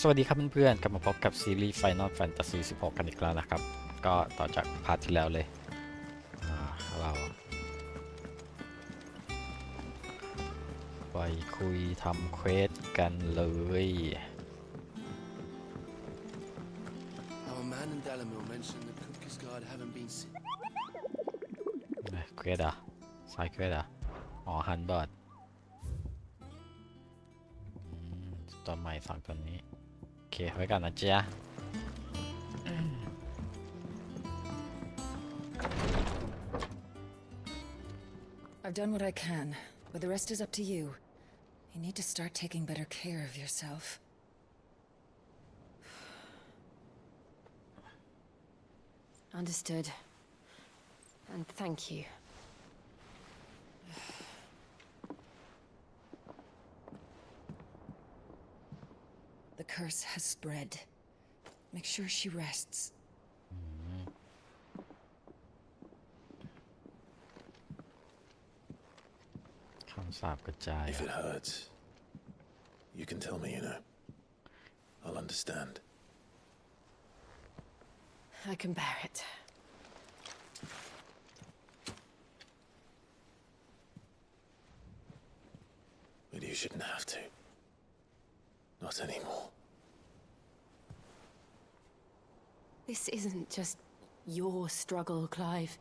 สวัสดีครับเพื่อนๆกลับมาพบกับซีรีส์ Final Fantasy 16 กันอีกแล้วนะครับ ก็ต่อจากพาร์ทที่แล้วเลยเราไปคุยทำเควสกันเลย Our man in Dalamil mentioned the Kupka's guard haven't been seen. เควสสายเควสอ๋อฮันเบิร์ดตัวใหม่2ตัวนี้โอเคไว้กันนะเจ๊ะI've done what I can, but the rest is up to you. You need to start taking better care of yourself. Understood. And thank you. The curse has spread. Make sure she rests. If it hurts, you can tell me, I'll understand. I can bear it. But you shouldn't have to. Not anymore. This isn't just your struggle, Clive.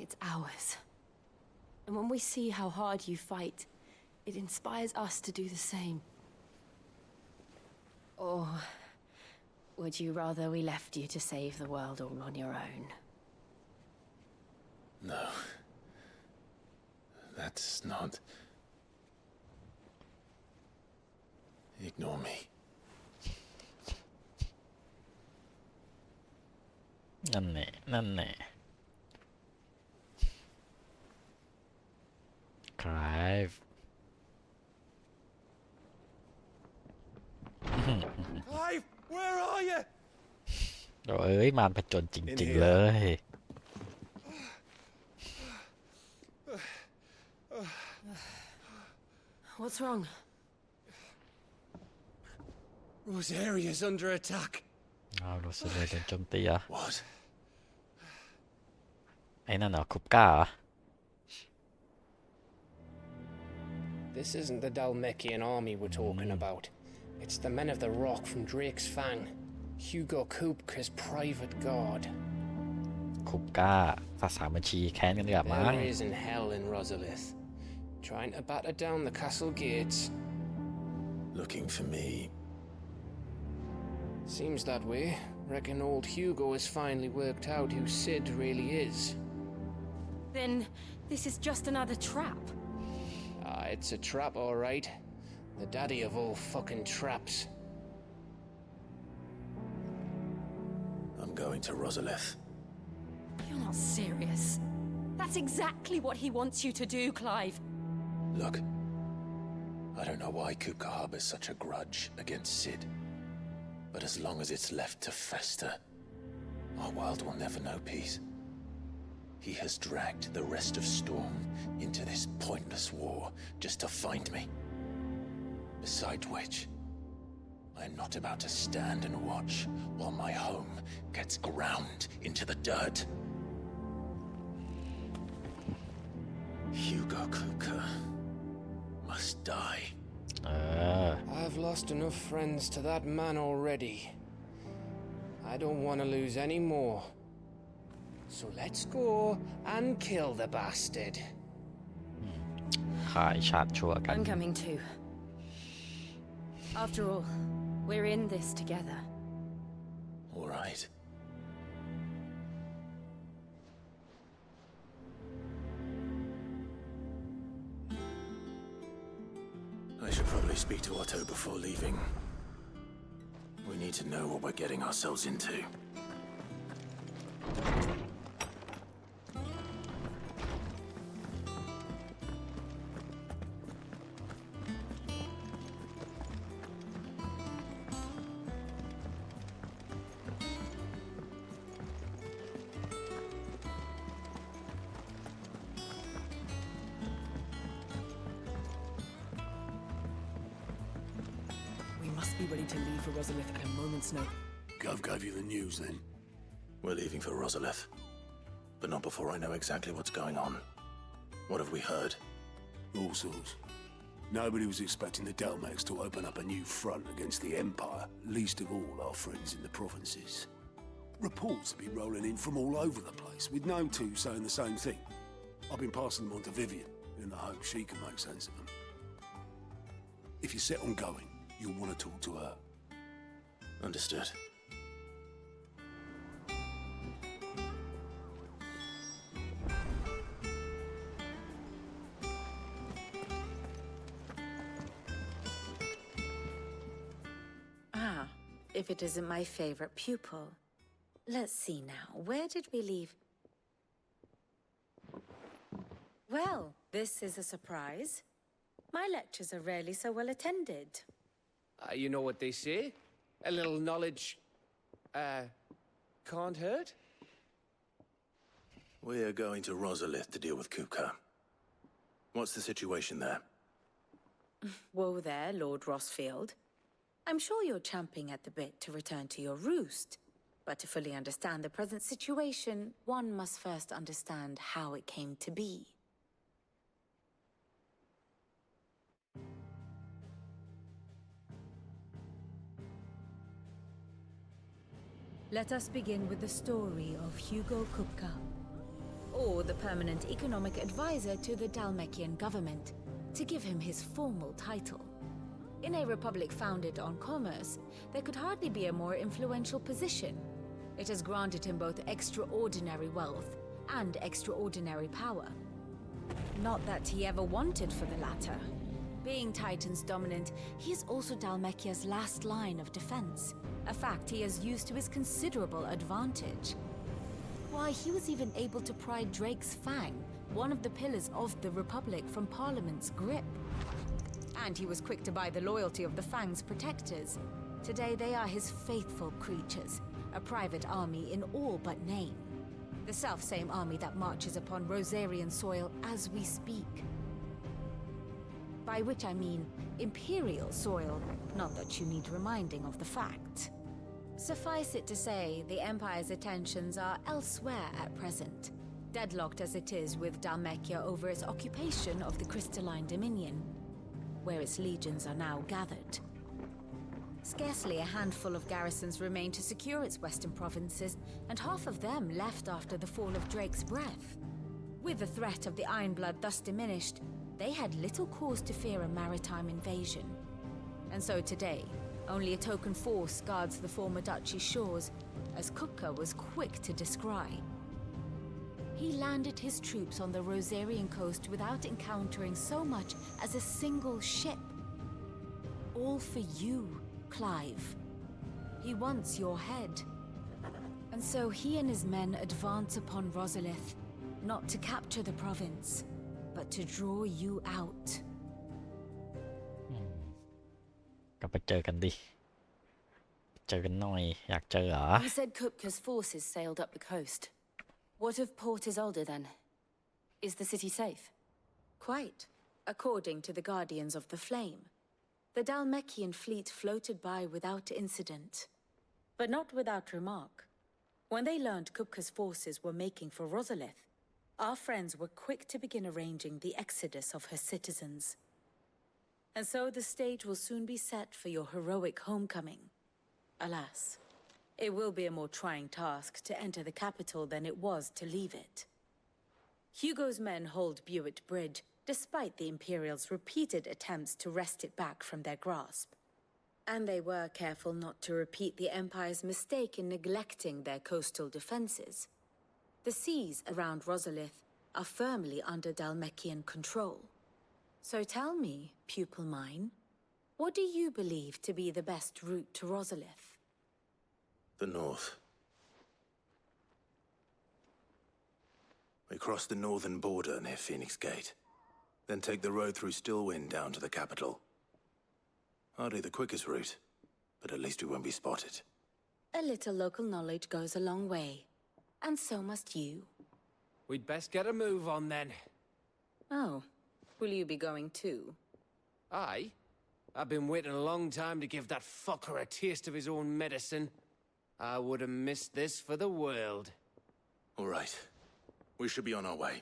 It's ours. And when we see how hard you fight, it inspires us to do the same. Or would you rather we left you to save the world all on your own? No. That's not... Ignore me. นั่นแหละClive Clive, where are you? เอ้ยมารผจญจริงๆเลย What's wrong? Rosaria's under attack. โรสเลียโดนโจมตีอ่ะ What? ไอ้นั่นเหรอคุปก้าเหรอ This isn't the Dalmekian army we're talking about. It's the men of the Rock from Drake's Fang. Hugo Kupka's private guard. คุปก้าภาษาบัญชีแค้นกันดีกว่ามั้ง They're raising hell in Rosalith, trying to batter down the castle gates. Looking for me? Seems that way. Reckon old Hugo has finally worked out who Sid really is. Then this is just another trap. It's a trap, all right. The daddy of all fucking traps. I'm going to Rosalith. You're not serious. That's exactly what he wants you to do, Clive. Look, I don't know why Kupka harbors such a grudge against Sid. But as long as it's left to fester, our world will never know peace. He has dragged the rest of Storm into this pointless war just to find me. Besides which, I am not about to stand and watch while my home gets ground into the dirt. Hugo Kupka must die. I've lost enough friends to that man already. I don't want to lose any more. So let's go and kill the bastard. ขายชาติชัวกัน I'm coming too. After all, we're in this together. All right. I should probably speak to Otto before leaving. We need to know what we're getting ourselves into. must be ready to leave for Rosalith at a moment's notice. Gov gave you the news then? We're leaving for Rosalith. But not before I know exactly what's going on. What have we heard? All sorts. Nobody was expecting the Dalmacs to open up a new front against the Empire, least of all our friends in the provinces. Reports have been rolling in from all over the place, with no two saying the same thing. I've been passing them on to Vivian, in the hope she can make sense of them. If you're set on going, you'll want to talk to her. Understood. Ah, if it isn't my favorite pupil. Let's see now, where did we leave? Well, this is a surprise. My lectures are rarely so well attended. You know what they say? A little knowledge, can't hurt? We're going to Rosalith to deal with Kupka. What's the situation there? Whoa there, Lord Rossfield. I'm sure you're champing at the bit to return to your roost. But to fully understand the present situation, one must first understand how it came to be. Let us begin with the story of Hugo Kupka, or the permanent economic advisor to the Dalmekian government, to give him his formal title. In a republic founded on commerce, there could hardly be a more influential position. It has granted him both extraordinary wealth and extraordinary power. Not that he ever wanted for the latter. Being Titan's dominant, he is also Dalmekia's last line of defense, a fact he has used to his considerable advantage. Why, he was even able to pry Drake's Fang, one of the pillars of the Republic, from Parliament's grip. And he was quick to buy the loyalty of the Fang's protectors. Today they are his faithful creatures, a private army in all but name. The self-same army that marches upon Rosarian soil as we speak. By which I mean Imperial soil, not that you need reminding of the fact. Suffice it to say, the Empire's attentions are elsewhere at present, deadlocked as it is with Dalmekia over its occupation of the Crystalline Dominion, where its legions are now gathered. Scarcely a handful of garrisons remain to secure its western provinces, and half of them left after the fall of Drake's Breath. With the threat of the Ironblood thus diminished, they had little cause to fear a maritime invasion. And so today, only a token force guards the former duchy's shores, as Kupka was quick to descry. He landed his troops on the Rosarian coast without encountering so much as a single ship. All for you, Clive. He wants your head. And so he and his men advance upon Rosalith, not to capture the province, but to draw you out. ก็ไปเจอกันดิเจอกันหน่อยอยากเจอเหรอ You said Kupka's forces sailed up the coast. What of Port Isolde then? Is the city safe? Quite, according to the Guardians of the Flame. The Dalmekian fleet floated by without incident. But not without remark. When they learned Kupka's forces were making for Rosalith, our friends were quick to begin arranging the exodus of her citizens. And so the stage will soon be set for your heroic homecoming. Alas, it will be a more trying task to enter the capital than it was to leave it. Hugo's men hold Buett Bridge, despite the Imperials' repeated attempts to wrest it back from their grasp. And they were careful not to repeat the Empire's mistake in neglecting their coastal defenses. The seas around Rosalith are firmly under Dalmekian control. So tell me, pupil mine, what do you believe to be the best route to Rosalith? The north. We cross the northern border near Phoenix Gate, then take the road through Stillwind down to the capital. Hardly the quickest route, but at least we won't be spotted. A little local knowledge goes a long way, and so must you. We'd best get a move on then. Oh, will you be going too? Aye. I've been waiting a long time to give that fucker a taste of his own medicine. I wouldn't miss this for the world. All right. We should be on our way.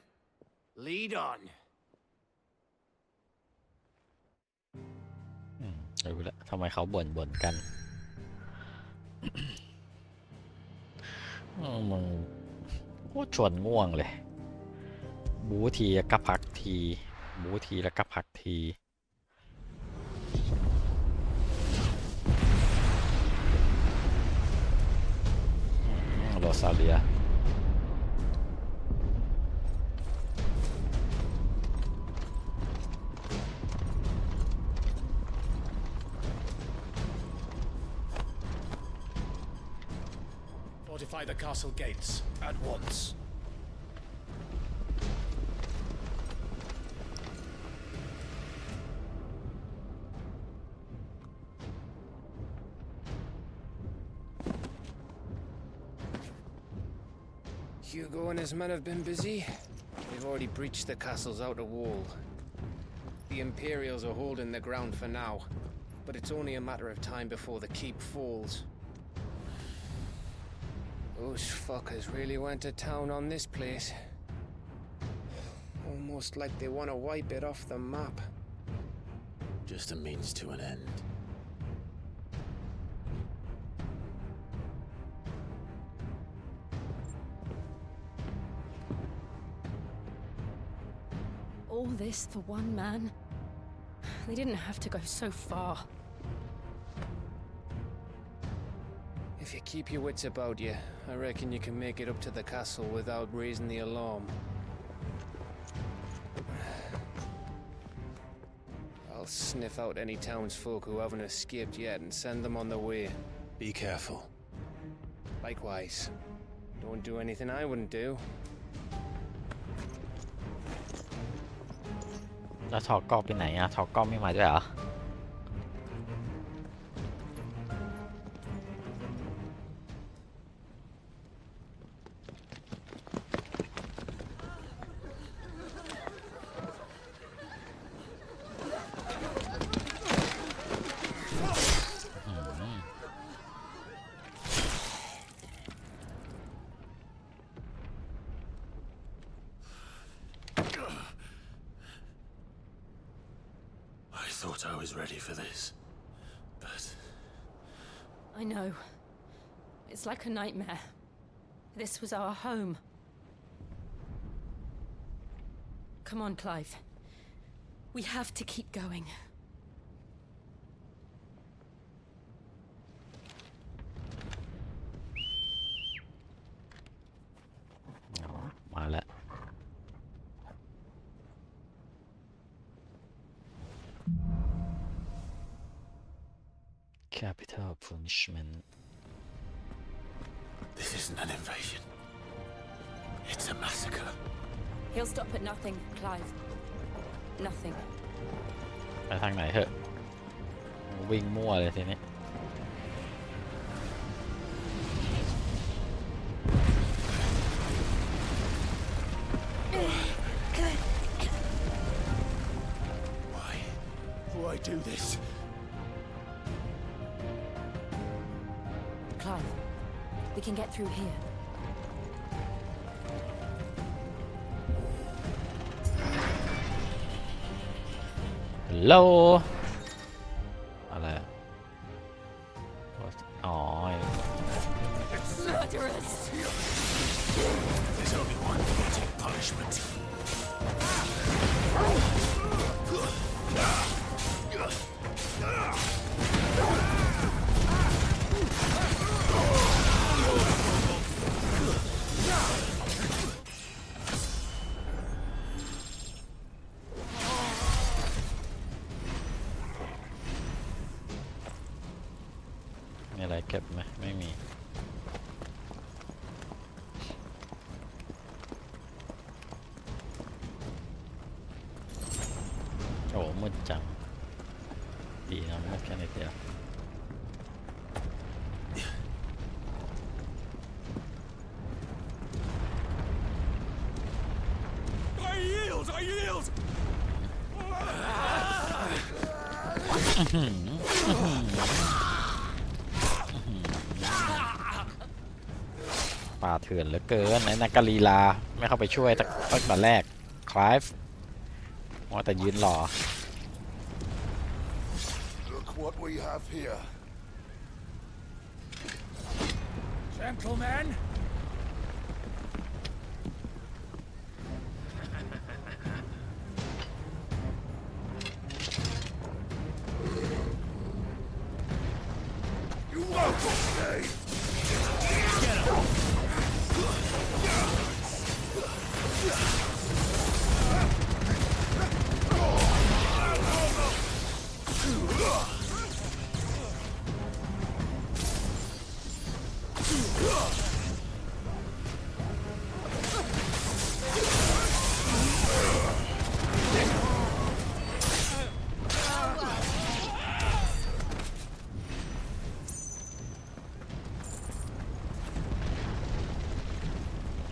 Lead on. รู้แล้วทำไมเขาบ่นกันมึงโคตรชวนง่วงเลยบูทีแล้วก็พักทีบูทีแล้วก็พักทีโรซาเลียFortify the castle gates at once. Hugo and his men have been busy. They've already breached the castle's outer wall. The Imperials are holding the ground for now, but it's only a matter of time before the keep falls. Those fuckers really went to town on this place. Almost like they want to wipe it off the map. Just a means to an end. All this for one man? They didn't have to go so far. If you keep your wits about you, I reckon you can make it up to the castle without raising the alarm. I'll sniff out any townsfolk who haven't escaped yet and send them on their way. Be careful. Likewise. Don't do anything I wouldn't do. แล้วทอกก็ไปไหนอะทอกก็ไม่มาด้วยเหรอI thought I was ready for this, but... I know. It's like a nightmare. This was our home. Come on, Clive. We have to keep going. มาแล้ว Capital punishment. This isn't an invasion. It's a massacre. He'll stop at nothing, Clive. Nothing. ไปทางไหนเถอะวิ่งมั่วเลยทีนี้ Why do this? Clive, we can get through here. Hello อะไรอ๋อ Murderers! There's only one fitting punishment.มีอะไรเก็บไหมไม่มีโอ้มืดจังดีนะมืดแค่นิดเดียว I yield! I yield! ป่าเถื่อนเหลือเกินไอ้นักกาลีลาไม่เข้าไปช่วยตั้งแต่แรกคลายฟ์ว่าแต่ยืนรอ Look what we have here. Gentlemen, You won't stay.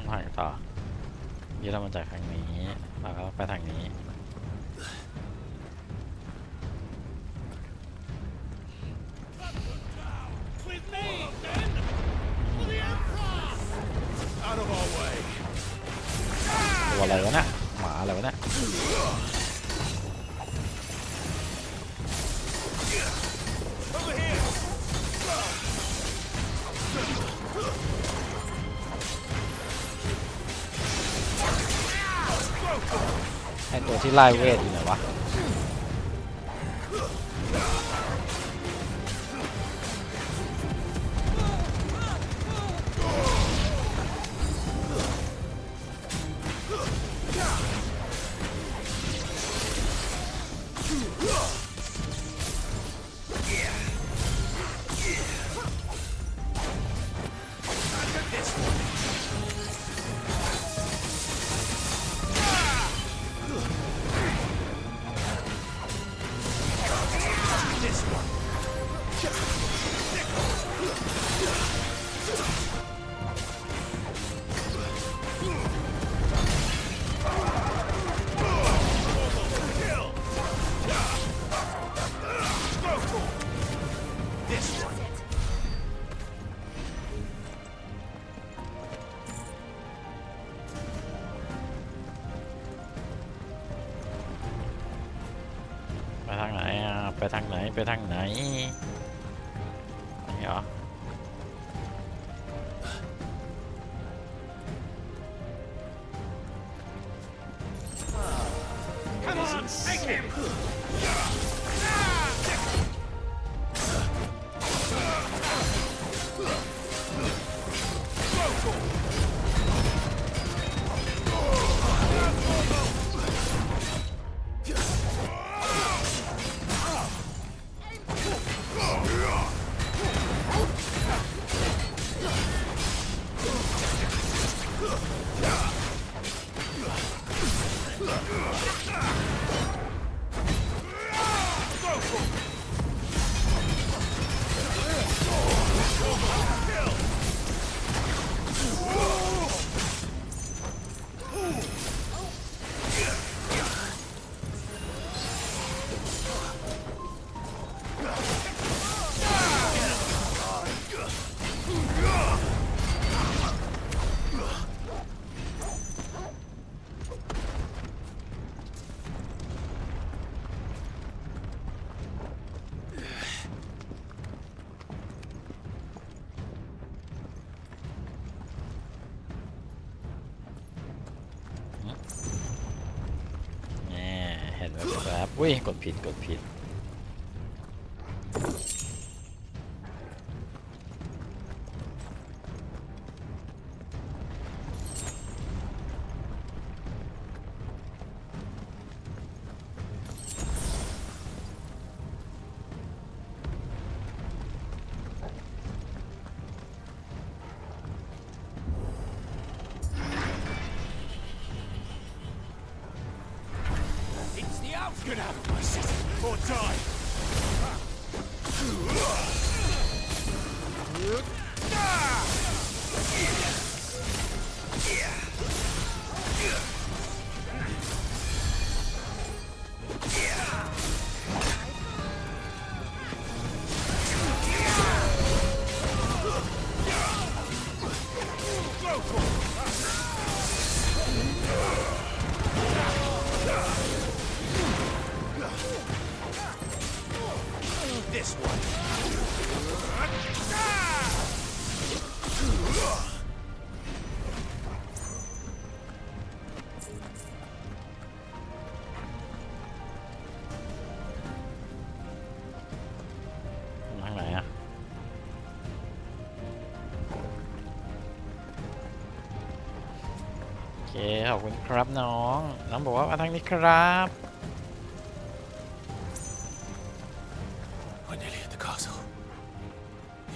ทางต่อยี่เรามาจากทางนี้แล้วก็ไปทางนี้ with me, men! For the Emperor! Out of our way. ตัวอะไรวะเนี่ยหมาอะไรวะเนี่ย Over here. ไอตัวที่ไล่เวทอยู่ไหนวะไปทางไหนอ่ะไปทางไหนไปทางไหนนี่เหรอ Come on, take him!ครับอุ้ยกดผิดกดผิดGet out of my system or die! ขอบคุณครับน้องบอกว่ามาทางนี้ครับ We're nearly at the castle.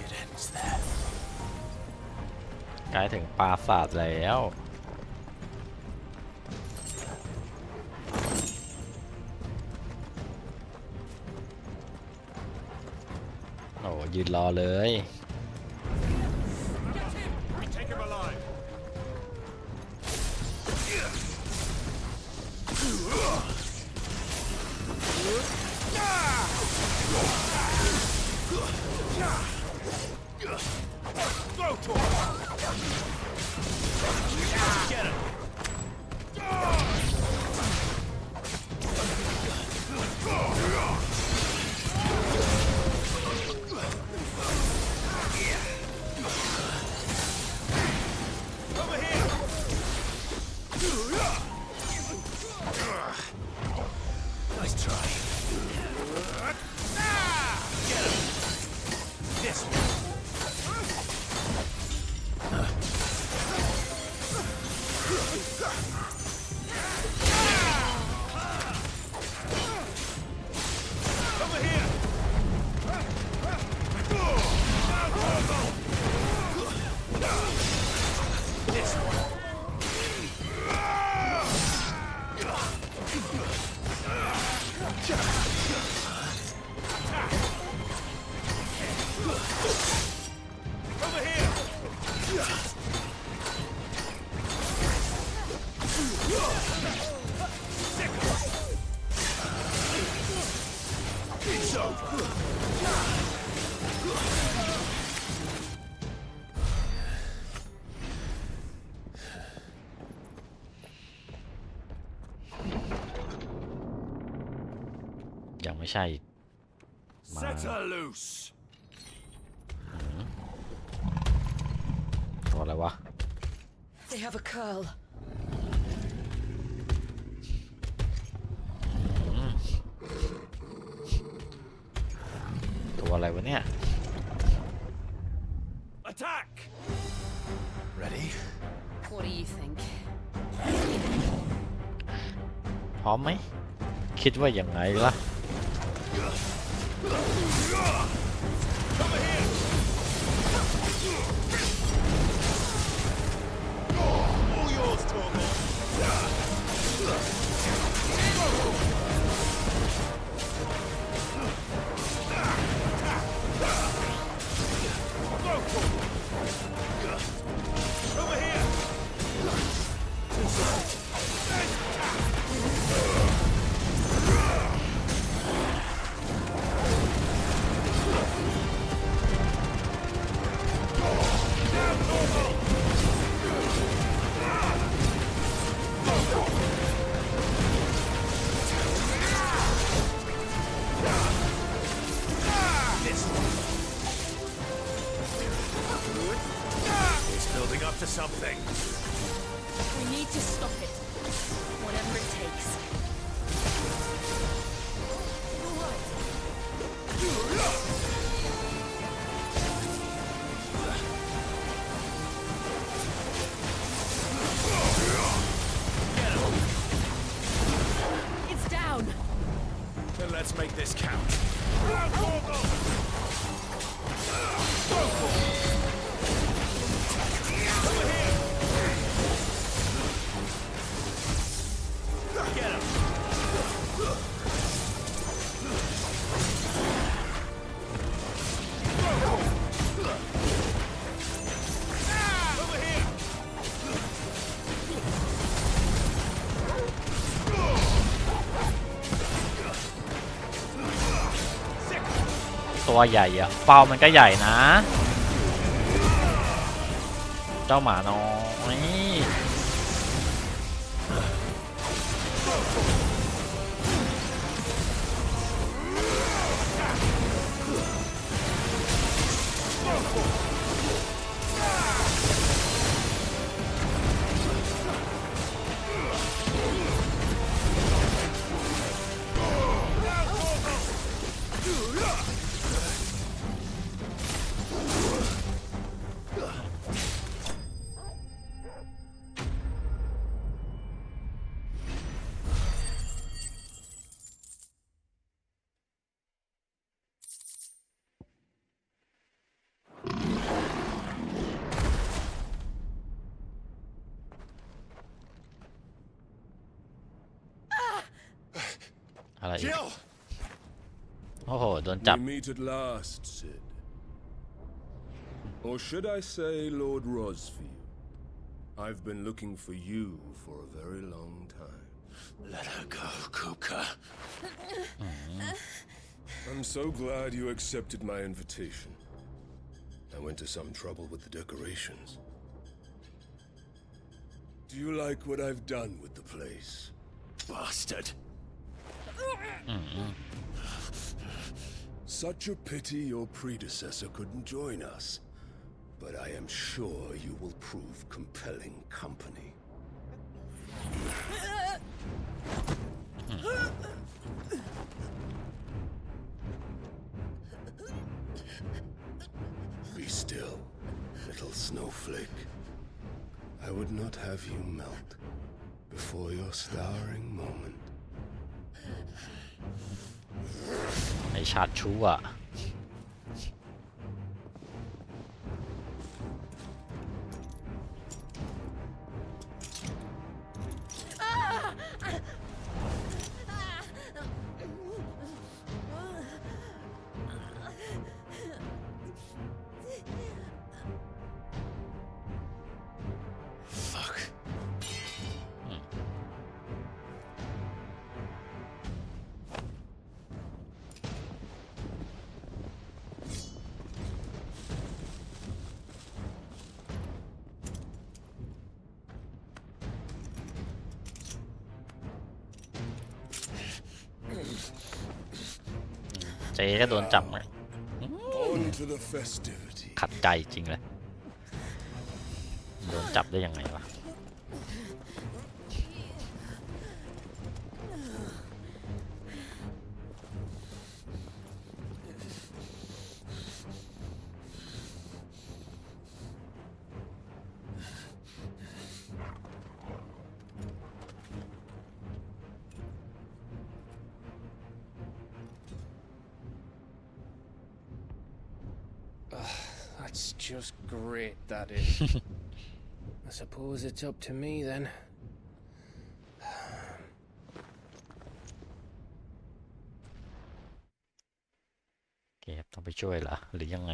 It ends there. ใกล้ถึงปราสาทแล้วโอ้ยืนรอเลย Take him alive. Go to him. Get him. Over here. Nice try. Get him. This one. Over here. This one. Over here. It's over. ยังไม่ใช่มา Set her loose. ตัวอะไรวะ They have a curl. ตัวอะไรวะเนี่ย Attack. Ready? What do you think? พร้อมไหม คิดว่ายังไงล่ะ Over here. All yours, Tormund. Over here. It's building up to something. We need to stop it. Whatever it takes. It's down. Then let's make this count. Over here. Get him. Over here. ตัวใหญ่อะเป้ามันก็ใหญ่นะ เจ้าหมาน้อย Over อีก Jill! โอ้โหโดนจับ We meet at last, Sid. Or should I say Lord Rosfield? I've been looking for you for a very long time. Let her go, Kupka. I'm so glad you accepted my invitation. I went to some trouble with the decorations. Do you like what I've done with the place? Bastard. Such a pity your predecessor couldn't join us. But I am sure you will prove compelling company. Be still, little snowflake. I would not have you melt before your starring moment. ไอชาติชั่วเจ๊ก็โดนจับ On to the festivity. ขัดใจจริงเลยโดนจับได้ยังไงวะ That's just great, that is. I suppose it's up to me then. เก็บต้องไปช่วยเหรอหรือยังไง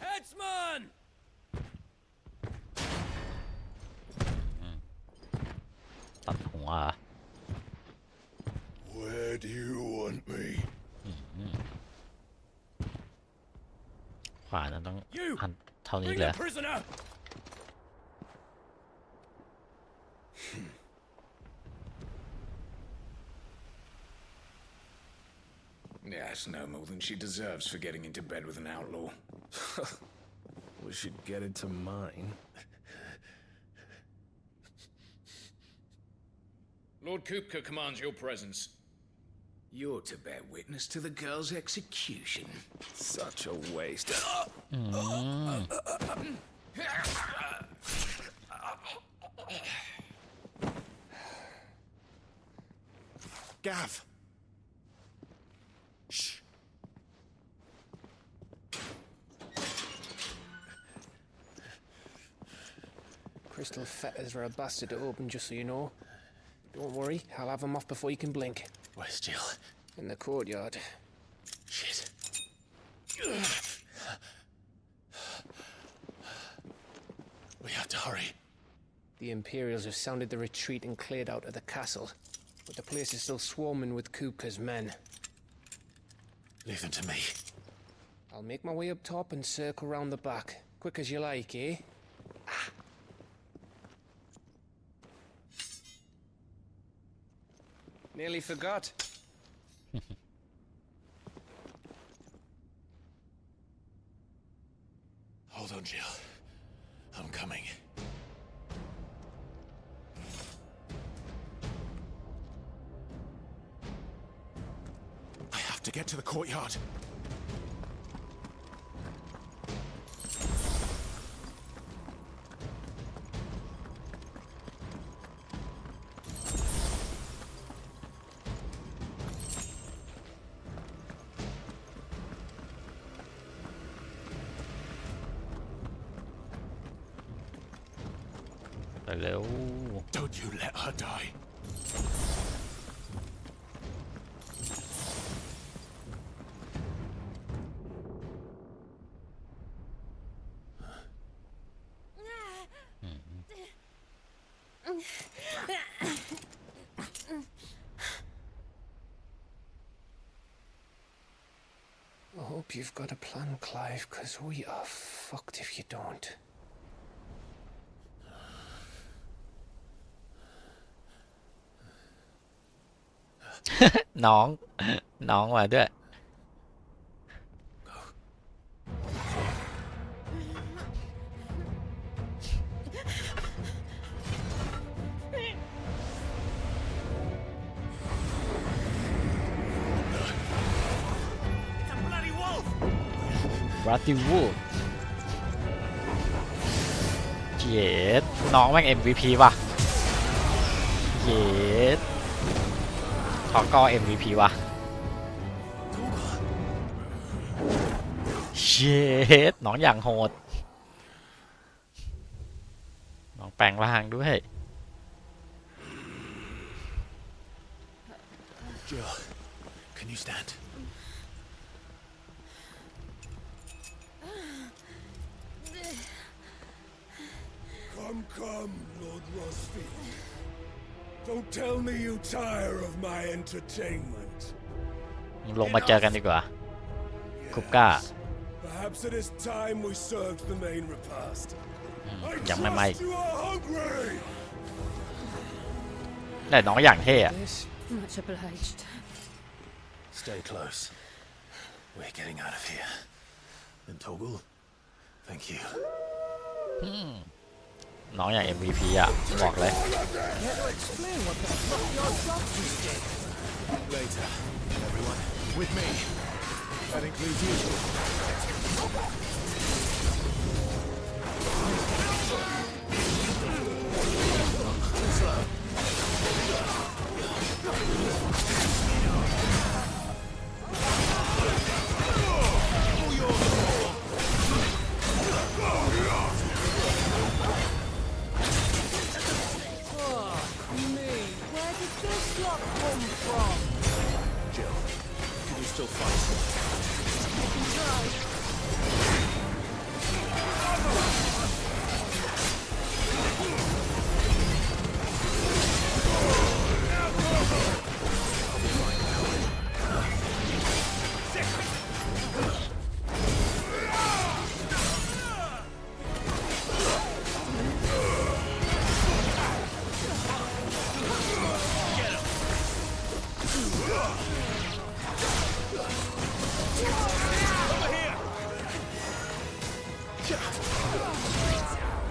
Headsman! ตัดหัว Where do you want me? ขวานั้นต้องหันเท่านี้เลย prisoner! Yes, no more than she deserves for getting into bed with an outlaw. We should get into mine. Lord Kupka commands your presence. You're to bear witness to the girl's execution. Such a waste. Gav! Shh. Crystal fetters are a bastard to open, just so you know. Don't worry, I'll have them off before you can blink. Where's Jill? In the courtyard. Shit. We have to hurry. The Imperials have sounded the retreat and cleared out of the castle, but the place is still swarming with Kupka's men. Leave them to me. I'll make my way up top and circle round the back. Quick as you like, eh? Nearly forgot. Hold on, Jill. I'm coming. I have to get to the courtyard. ไปเร็ว Don't you let her die. I hope you've got a plan, Clive, because we are fucked if you don't. น้องน้องมาด้วย It's a bloody wolf! บราติวูดเย็ดน้องแม่ง MVP ว่ะเย็ดขอกอ MVP ว่ะเย็ดน้องอย่างโหดน้องแปลงร่างด้วย Jill, can you stand? Come, Lord Rosfield. Don't tell me you tire of my entertainment. ลงมาเจอกันดีกว่าคุปก้า Perhaps it is time we served the main repast. I ยังไม่ trust you are hungry. แต่น้องอย่างเท่อะ Much obliged. Stay close. We're getting out of here. And Toggle, thank you. น้องอย่าง MVP อ่ะบอกเลย Later, everyone. With me. That includes you. Jill, can you still fight?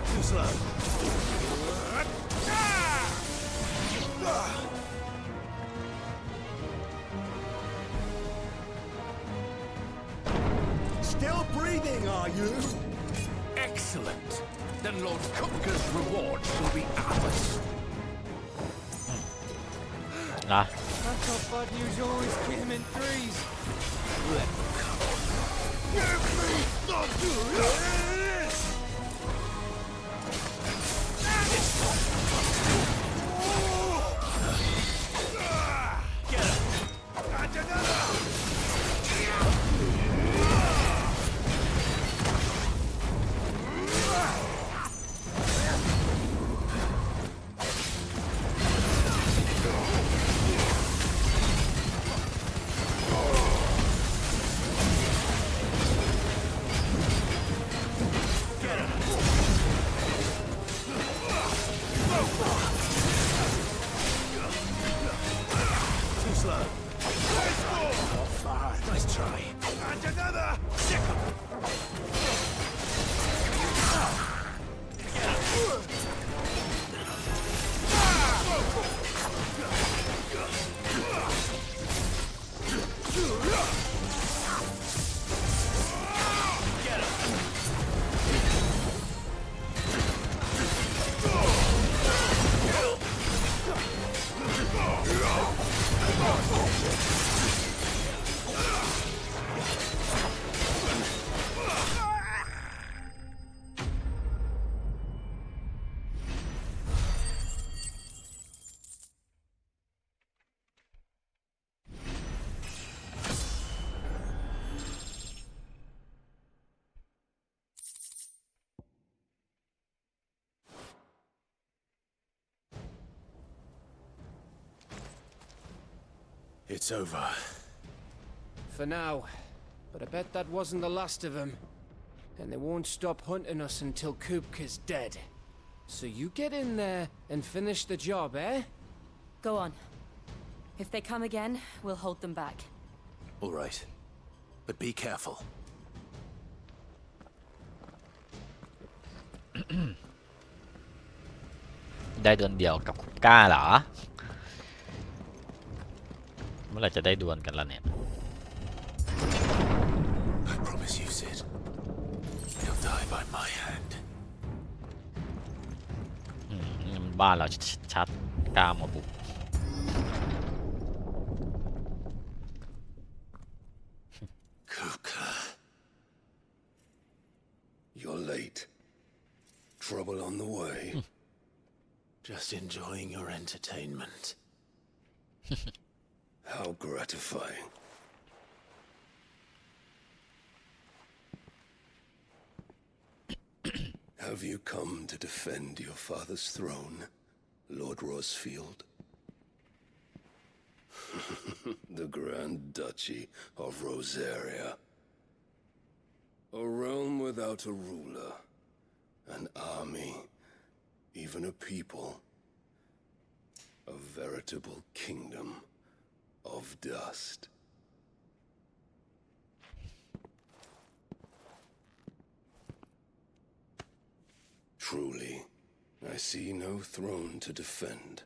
Too slow. Still breathing, are you? Excellent. Then Lord Kupka's reward shall be ours. นะ I thought bad news always came in threes. Let them come. Give me something! Get him. It's over. For now. But I bet that wasn't the last of them. And they won't stop hunting us until Kupka's dead. So you get in there and finish the job, eh? Go on. If they come again, we'll hold them back. All right. But be careful. ได้ดวลเดียวกับคุปก้าเหรอเมื่อไหร่จะได้ดวลกันล่ะเนี่ย I promise you, Sid. He'll die by my hand. นี่มันบ้านเราชัดๆกล้ามาบุก Kupka. You're late. Trouble on the way. Just enjoying your entertainment. How gratifying. Have you come to defend your father's throne, Lord Rosfield? The Grand Duchy of Rosaria. A realm without a ruler, an army, even a people. A veritable kingdom of dust. Truly, I see no throne to defend.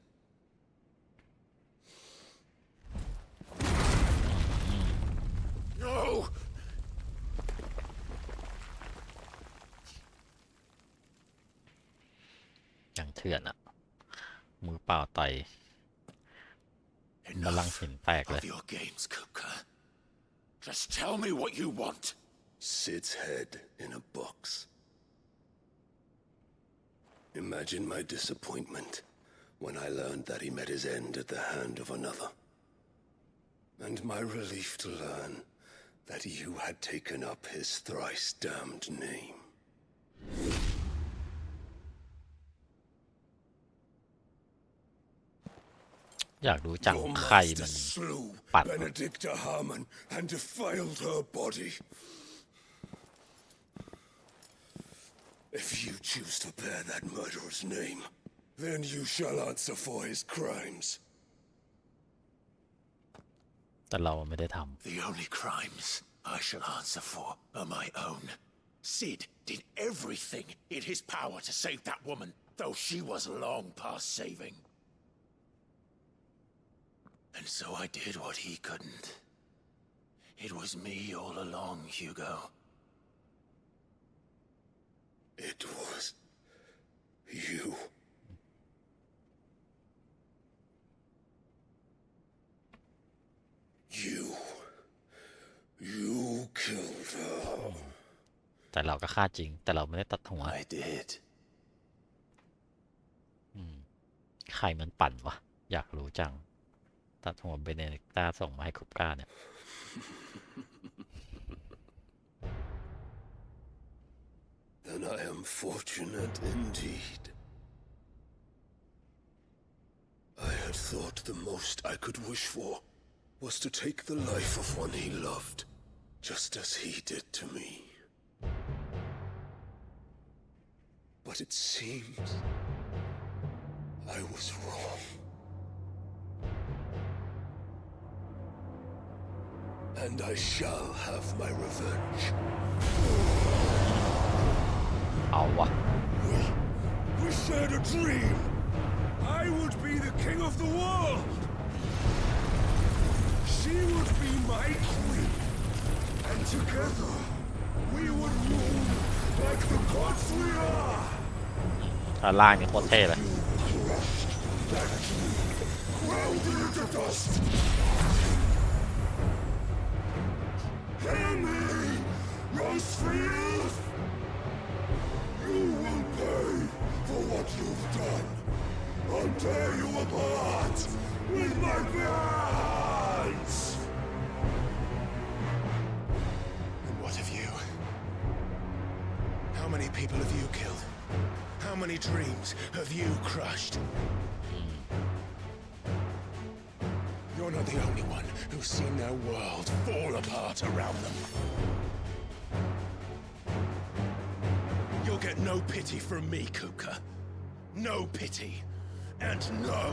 No! อย่างเถื่อนอะมือเปล่าไต่บัลลังก์หินแตกเลย Of your games, Kupka. Just tell me what you want. Sid's head in a box. Imagine my disappointment when I learned that he met his end at the hand of another. And my relief to learn that you had taken up his thrice damned name. อยากรู้จังใครมันปัด Benedicta Harmon and defiled her body. If you choose to bear that murderer's name, then you shall answer for his crimes. แต่เราไม่ได้ท The only crimes I shall answer for are my own. Sid did everything in his power to save that woman, though she was long past saving. And so I did what he couldn't. It was me all along, Hugo. It was you. You killed her. ำแต่เราก็ฆ่าจริงแต่เราไม่ได้ตัดหัว I did. ใครมันปั่นวะอยากรู้จังตัดหัวเบเนดิกต้าส่งมาให้คุปก้าเนี่ย Then I am fortunate indeed. I had thought the most I could wish for was to take the life of one he loved, just as he did to me. But it seems I was wrong. And I shall have my revenge. เอาวะ We shared a dream. I would be the king of the world. She would be my queen. And together, we would rule like the gods we are. ท่าล่างนี่โคตรเท่เลย Crushed that dream, ground it into dust. Hear me, Rosefield. You will pay for what you've done. I'll tear you apart with my hands. And what of you? How many people have you killed? How many dreams have you crushed? Your You're not the only one who's seen their world fall apart around them. You'll get no pity from me, Kupka. No pity. And no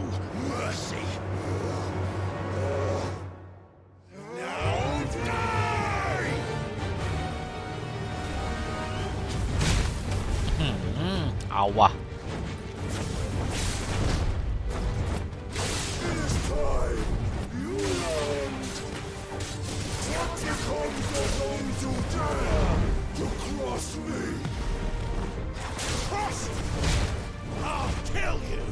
mercy. Now die! เอาวะ This time, you learned what becomes of those who dare to cross me. Cross! I'll kill you!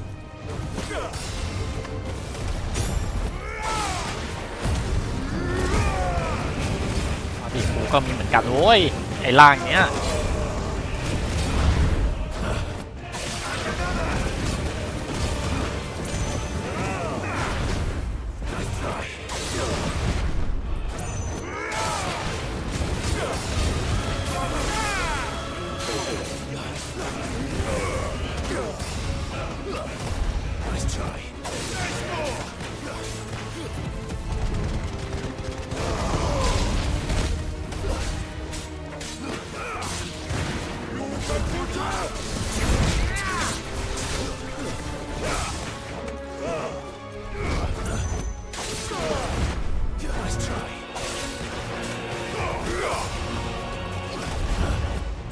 มาดิกูก็มีเหมือนกันโว้ยไอ้ล่างเนี้ย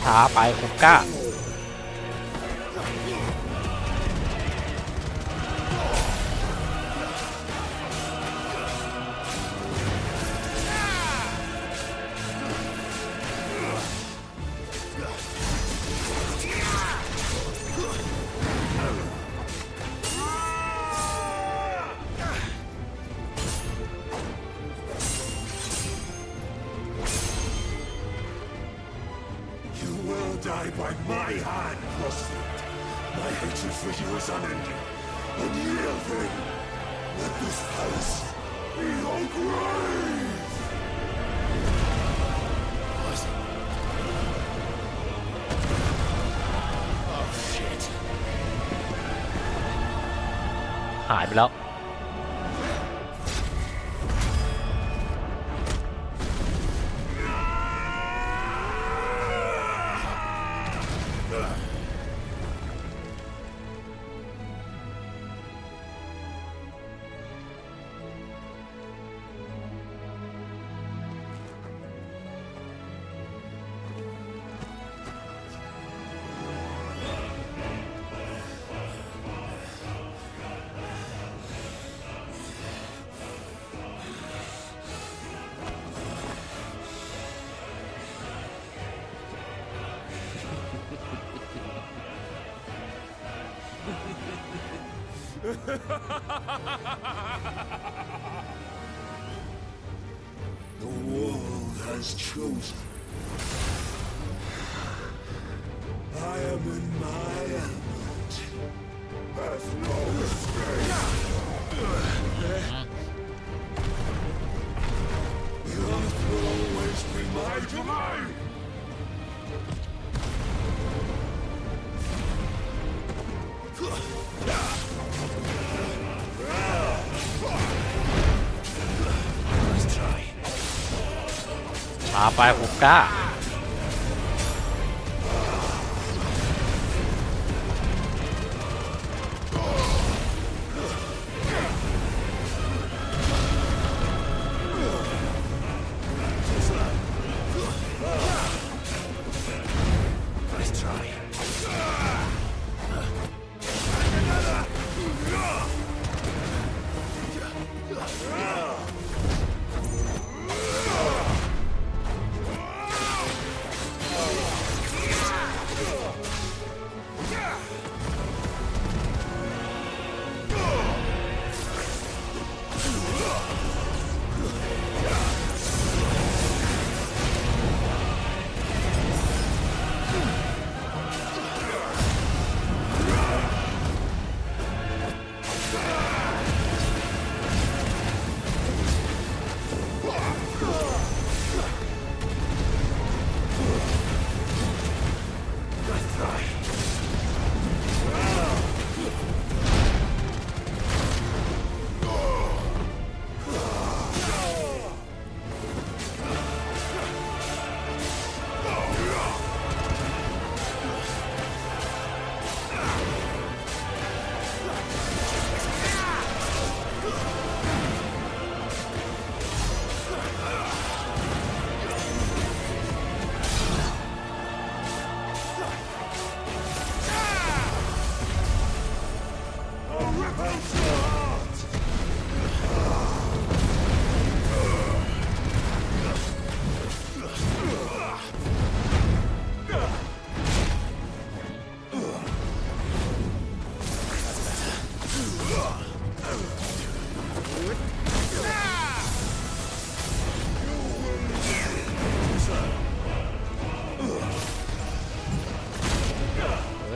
ช้าไปคุกก้าDie by my hand, Crossfit. My hatred for you is unending. Unyielding. Let this palace be your grave. Oh, shit. หายไปแล้วThe world has chosen. I am in my element. There's no escape. The earth will always be my domain. Let's try. ช้าไปคุกก้า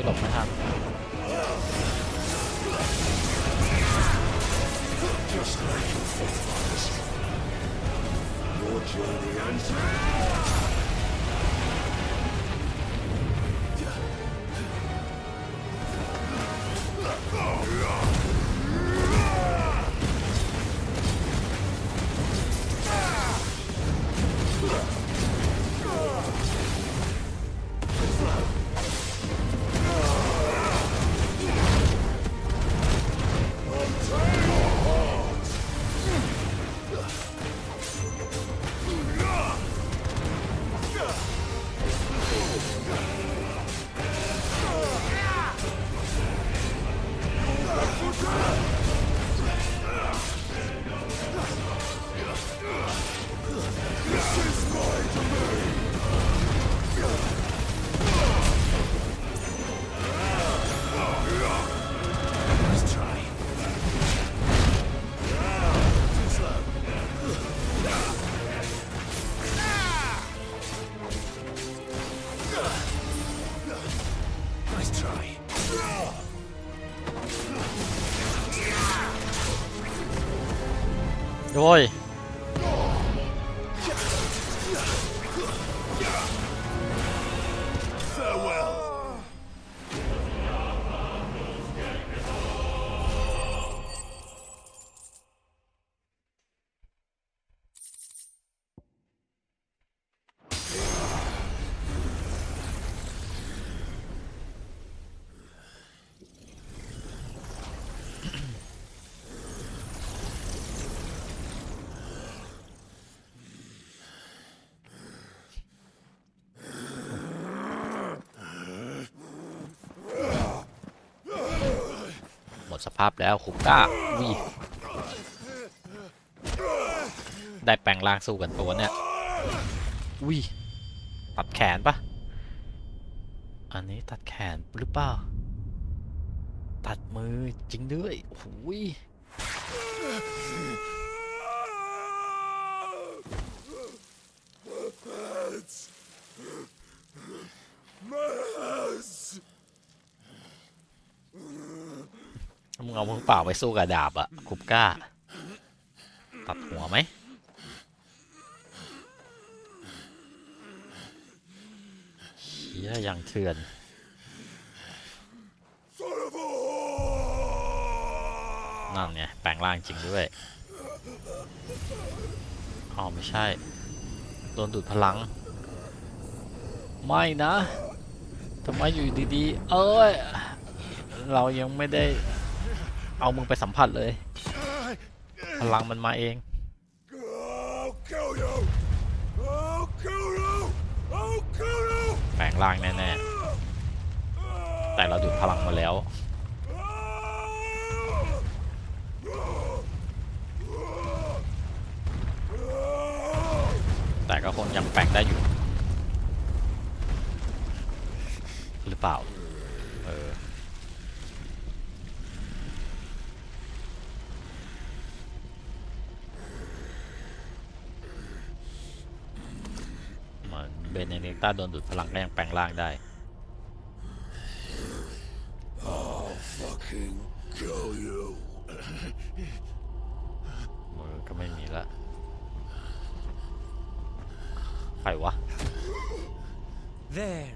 หลบไม่ทัน โอ้ย หมดสภาพแล้วคุปก้าวิได้แปลงร่างสู้กันตัวเนี่ยวิตัดแขนปะอันนี้ตัดแขนหรือเปล่าตัดมือจริงด้วยโอ้ยมึงเอามือเปล่าไปสู้กับดาบอะคุปก้าตัดหัวไหมเฮียยังเถื่อนนั่นไงแปลงร่างจริงด้วยอ๋อไม่ใช่โดนดูดพลังไม่นะทำไมอยู่ดีๆเอ้ยเรายังไม่ได้เอามึงไปสัมผัสเลยพลังมันมาเองแปลงร่างแน่ๆแต่เราดูดพลังมาแล้วแต่ก็คงยังแปลงได้อยู่หรือเปล่าเบนเนต้าโดนดูดพลังก็ยังแปลงร่างได้มือก็ไม่มีละใครวะ There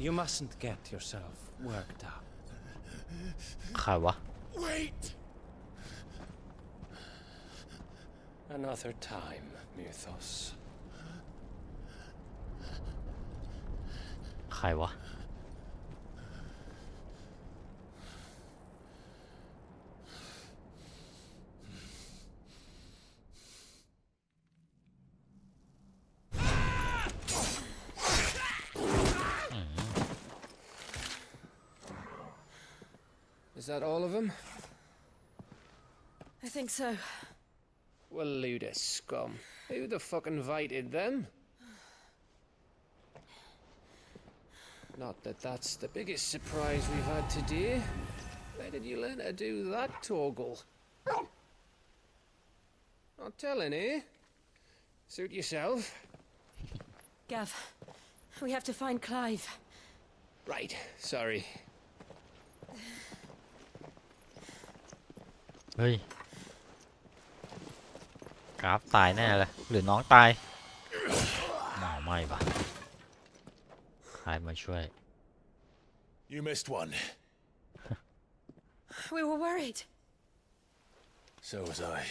you mustn't get yourself worked up ใครวะ Wait! Another time, Mythos. ใครวะIs that all of them? I think so. Well, Luda scum. Who the fuck invited them? Not that that's the biggest surprise we've had today. Where did you learn to do that, Torgal? Not telling, eh? Suit yourself. Gav, we have to find Clive. Right, sorry. เฮ้ยกราฟตายแน่เลยหรือน้องตายไม่ปะใครมาช่วย You missed one. We were worried. So was I.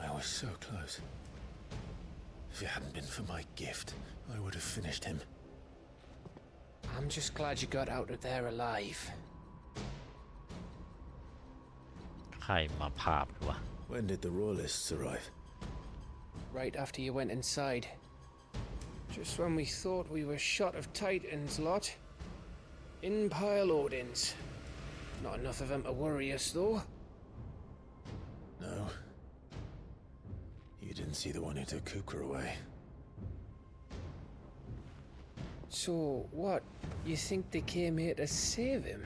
I was so close. If it hadn't been for my gift, I would have finished him. I'm just glad you got out of there alive. ใครมาพาบวะ When did the royalists arrive? Right after you went inside. Just when we thought we were shot of Titans lot. In pile Odins. Not enough of them to worry us though. No. You didn't see the one who took Kupka away. So, what? You think they came here to save him?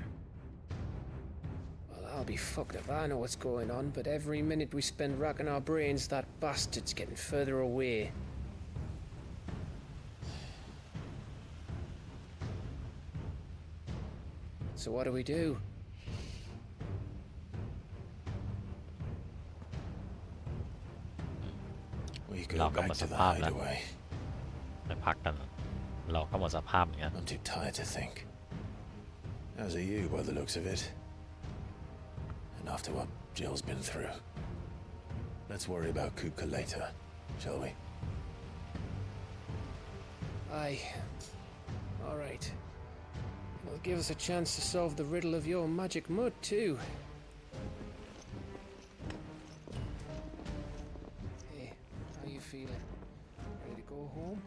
Well, I'll be fucked if I know what's going on, but every minute we spend racking our brains, that bastard's getting further away. So what do we do? We เรา go ก็หม back ด to ส the ภาพแล้ว hideaway. ไปพักกันเราก็หมดสภาพเหมือนกัน I'm too tired to think. As are you, by the looks of it. And after what Jill's been through. Let's worry about Kupka later, shall we? Aye. All right. It'll give us a chance to solve the riddle of your magic mud, too. Hey, how you feeling? Ready to go home?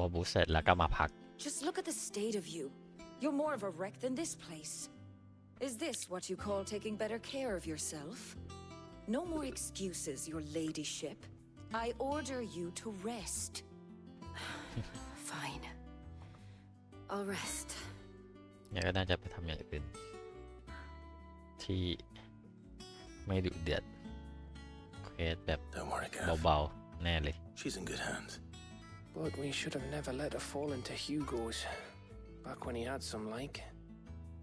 บอบูเสร็จแล้วก็มาพัก Just look at the state of you. You're more of a wreck than this place. Is this what you call taking better care of yourself? No more excuses, your ladyship. I order you to rest. Fine. I'll rest. เนี่ยก็น่าจะไปทำอย่างอื่นที่ไม่ดุเดือดเควสแบบ Don't worry, Gav. เบาๆแน่เลย She's in good hands. But we should have never let her fall into Hugo's. Back when he had some like.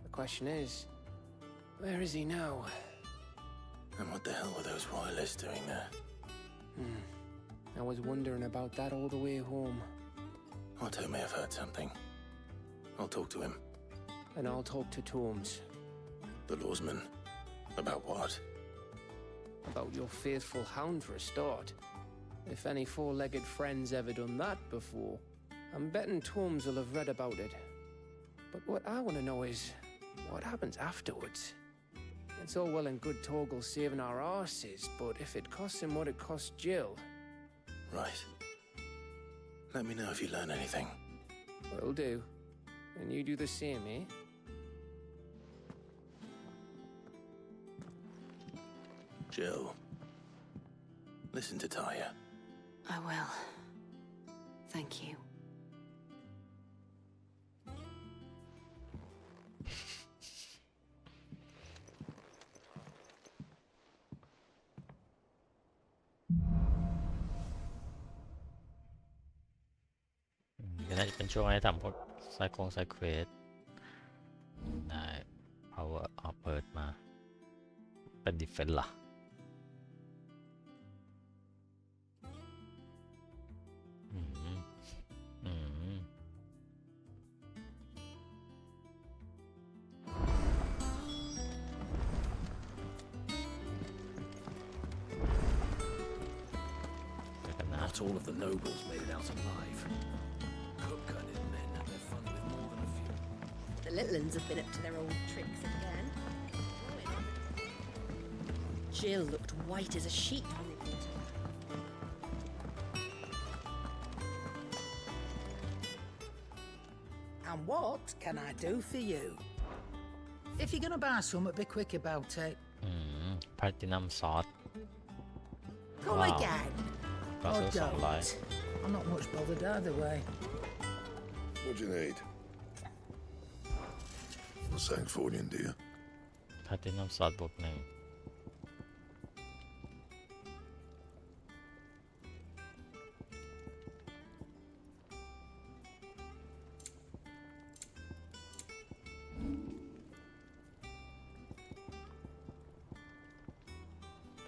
The question is, where is he now? And what the hell were those royalists doing there? I was wondering about that all the way home. Otto may have heard something. I'll talk to him. And I'll talk to Tomes. The lawsman. About what? About your faithful hound for a start. If any four-legged friend's ever done that before, I'm betting Tomes will have read about it. But what I want to know is, what happens afterwards? It's all well and good Torgal saving our arses, but if it costs him what it cost Jill... Right. Let me know if you learn anything. Will do. And you do the same, eh? Jill. Listen to Taya. I will. Thank you. ก็น่าจะเป็นช่วงให้ทำพวกไซเควสได้ power เอาเปิดมาเป็น defense ล่ะ Not all of the nobles made it out alive. Kupka and his men had their fun with more than a few. The little ones have been up to their old tricks again. Jill looked white as a sheet when they brought her. And what can I do for you? If you're gonna buy something, be quick about it. Platinum sword Come Wow. again. ก็ซื้อ 200 I'm not much bothered either way. What do you need? A Sanctfordian, do you? Platinum sword บวก 1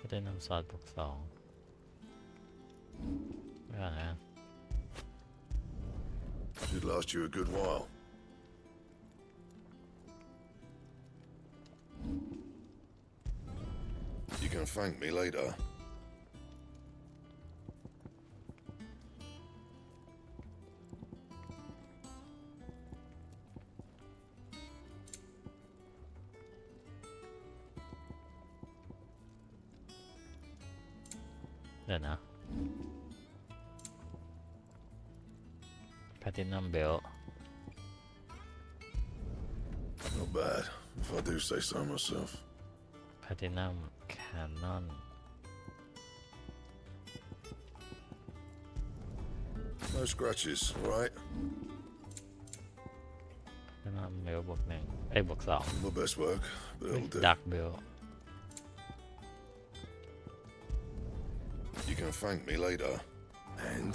ได้นำซอสบวก 2ไม่ก่อนนะ Should last you a good while. You can thank me later. There now. Platinum belt. Not bad, if I do say so myself. Platinum cannon. No scratches, all right? Platinum belt บวก 1บวก 2 My best work, but it'll do. Dark belt. You can thank me later. And?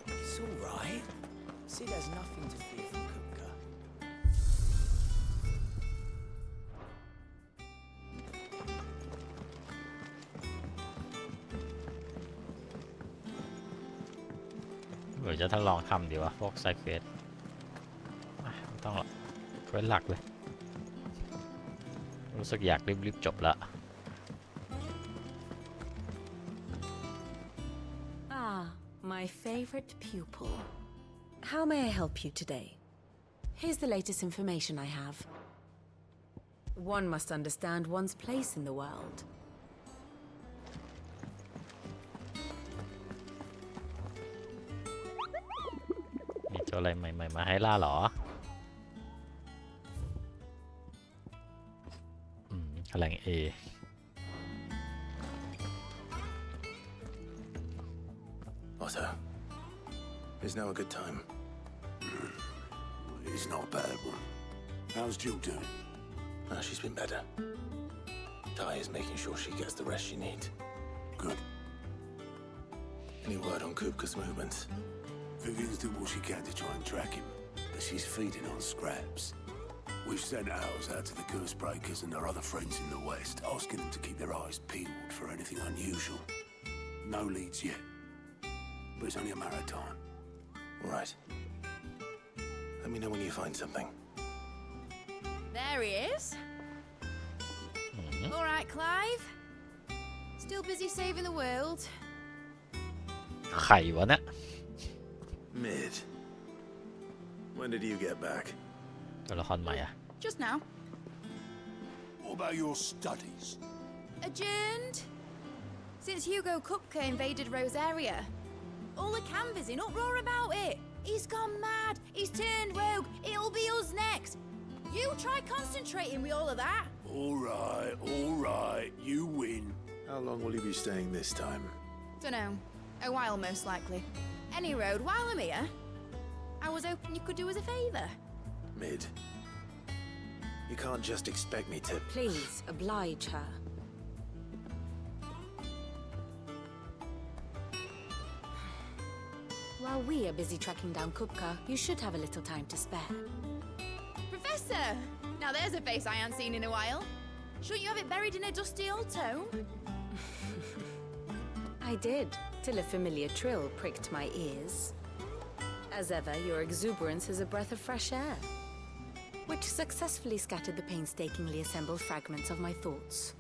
It's all right. Sid has nothing to fear from Kupka. เดี๋ยวจะทดลองทำดีวะพวกไซเควสไม่ต้องหรอกเควสหลักเลยรู้สึกอยากรีบๆจบละ Ah, my favorite pupil. How may I help you today? Here's the latest information I have. One must understand one's place in the world. มีตัวอะไรใหม่ๆมาให้ล่าเหรอแหล่ง A Otto, is now a good time? It's not a bad one. How's Jill doing? She's been better. Ty is making sure she gets the rest she needs. Good. Any word on Kupka's movements? Vivian's doing what she can to try and track him, but she's feeding on scraps. We've sent ours out to the curse breakers and our other friends in the west, asking them to keep their eyes peeled for anything unusual. No leads yet, but it's only a matter of time. All right. Let me know when you find something. There he is. All right, Clive. Still busy saving the world. ไข่วะเนี่ย Mid. When did you get back? ตัวละครใหม่อะ Just now. What about your studies? Adjourned. Since Hugo Kupka invaded Rosaria. All the camp is in uproar about it. He's gone mad. He's turned rogue. It'll be us next. You try concentrating with all of that. All right. You win. How long will you be staying this time? Dunno. A while, most likely. Any road, while I'm here, I was hoping you could do us a favour. Mid. You can't just expect me to... Please, oblige her. While we are busy tracking down Kupka, you should have a little time to spare. Professor! Now there's a face I haven't seen in a while. Shouldn't you have it buried in a dusty old tome? I did, till a familiar trill pricked my ears. As ever, your exuberance is a breath of fresh air. which successfully scattered the painstakingly assembled fragments of my thoughts.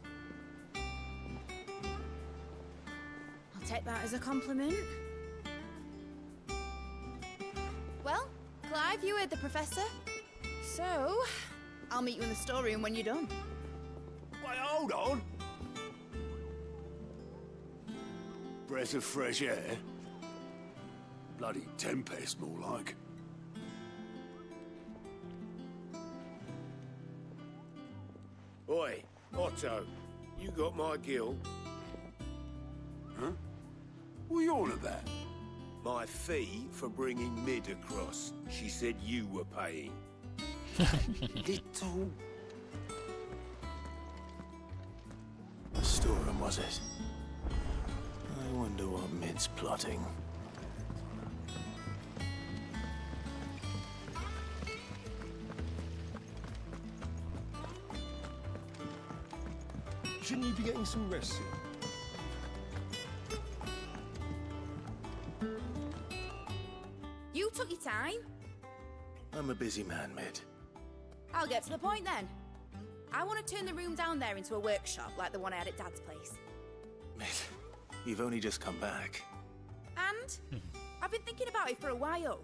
I'll take that as a compliment. Well, Clive, you heard the professor. So, I'll meet you in the storeroom when you're done. Wait, hold on. Breath of fresh air? Bloody tempest, more like. Oi, Otto, you got my gill? Huh? What are you on about? My fee for bringing Mid across. She said you were paying. Little... The storeroom, was it? I wonder what Mid's plotting. Shouldn't you be getting some rest soon? You took your time. I'm a busy man, Mid. I'll get to the point then. I want to turn the room down there into a workshop like the one I had at Dad's place. Mid, you've only just come back. And I've been thinking about it for a while.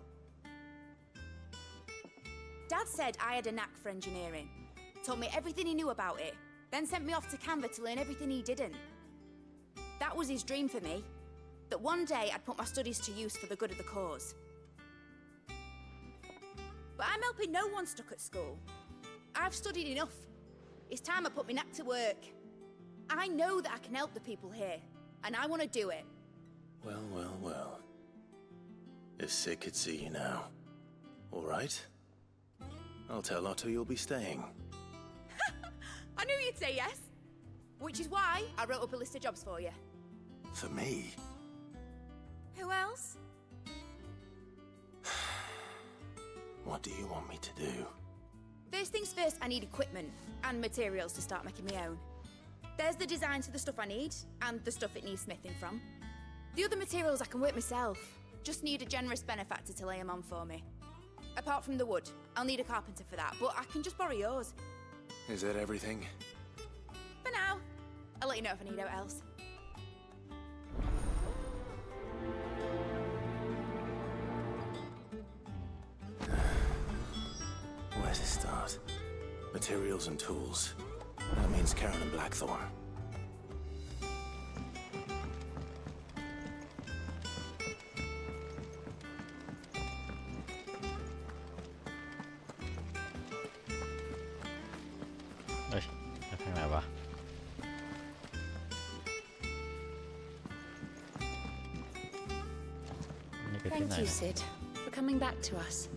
Dad said I had a knack for engineering, told me everything he knew about it, then sent me off to Canva to learn everything he didn't. That was his dream for me, that one day I'd put my studies to use for the good of the cause. But I'm helping no one stuck at school. I've studied enough. It's time I put my knack to work. I know that I can help the people here, and I want to do it. Well, well, well. If Sid could see you now. All right. I'll tell Otto you'll be staying. I knew you'd say yes. Which is why I wrote up a list of jobs for you. For me? Who else? What do you want me to do? First things first, I need equipment and materials to start making my own. There's the designs for the stuff I need, and the stuff it needs smithing from. The other materials I can work myself. Just need a generous benefactor to lay them on for me. Apart from the wood, I'll need a carpenter for that, but I can just borrow yours. Is that everything? For now. I'll let you know if I need out else. Where to start? Materials and tools. That means Karen and Blackthorn. Thank you, Sid, for coming back to us.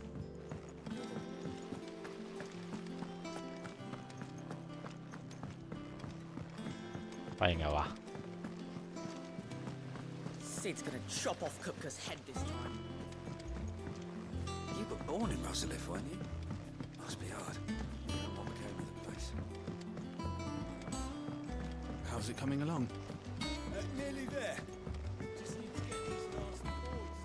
Sid's gonna chop off Kupka's head this time. You were born in Rosalith, weren't you? Must be hard. What became of the place? How's it coming along? Nearly there. Just need to get these last boards.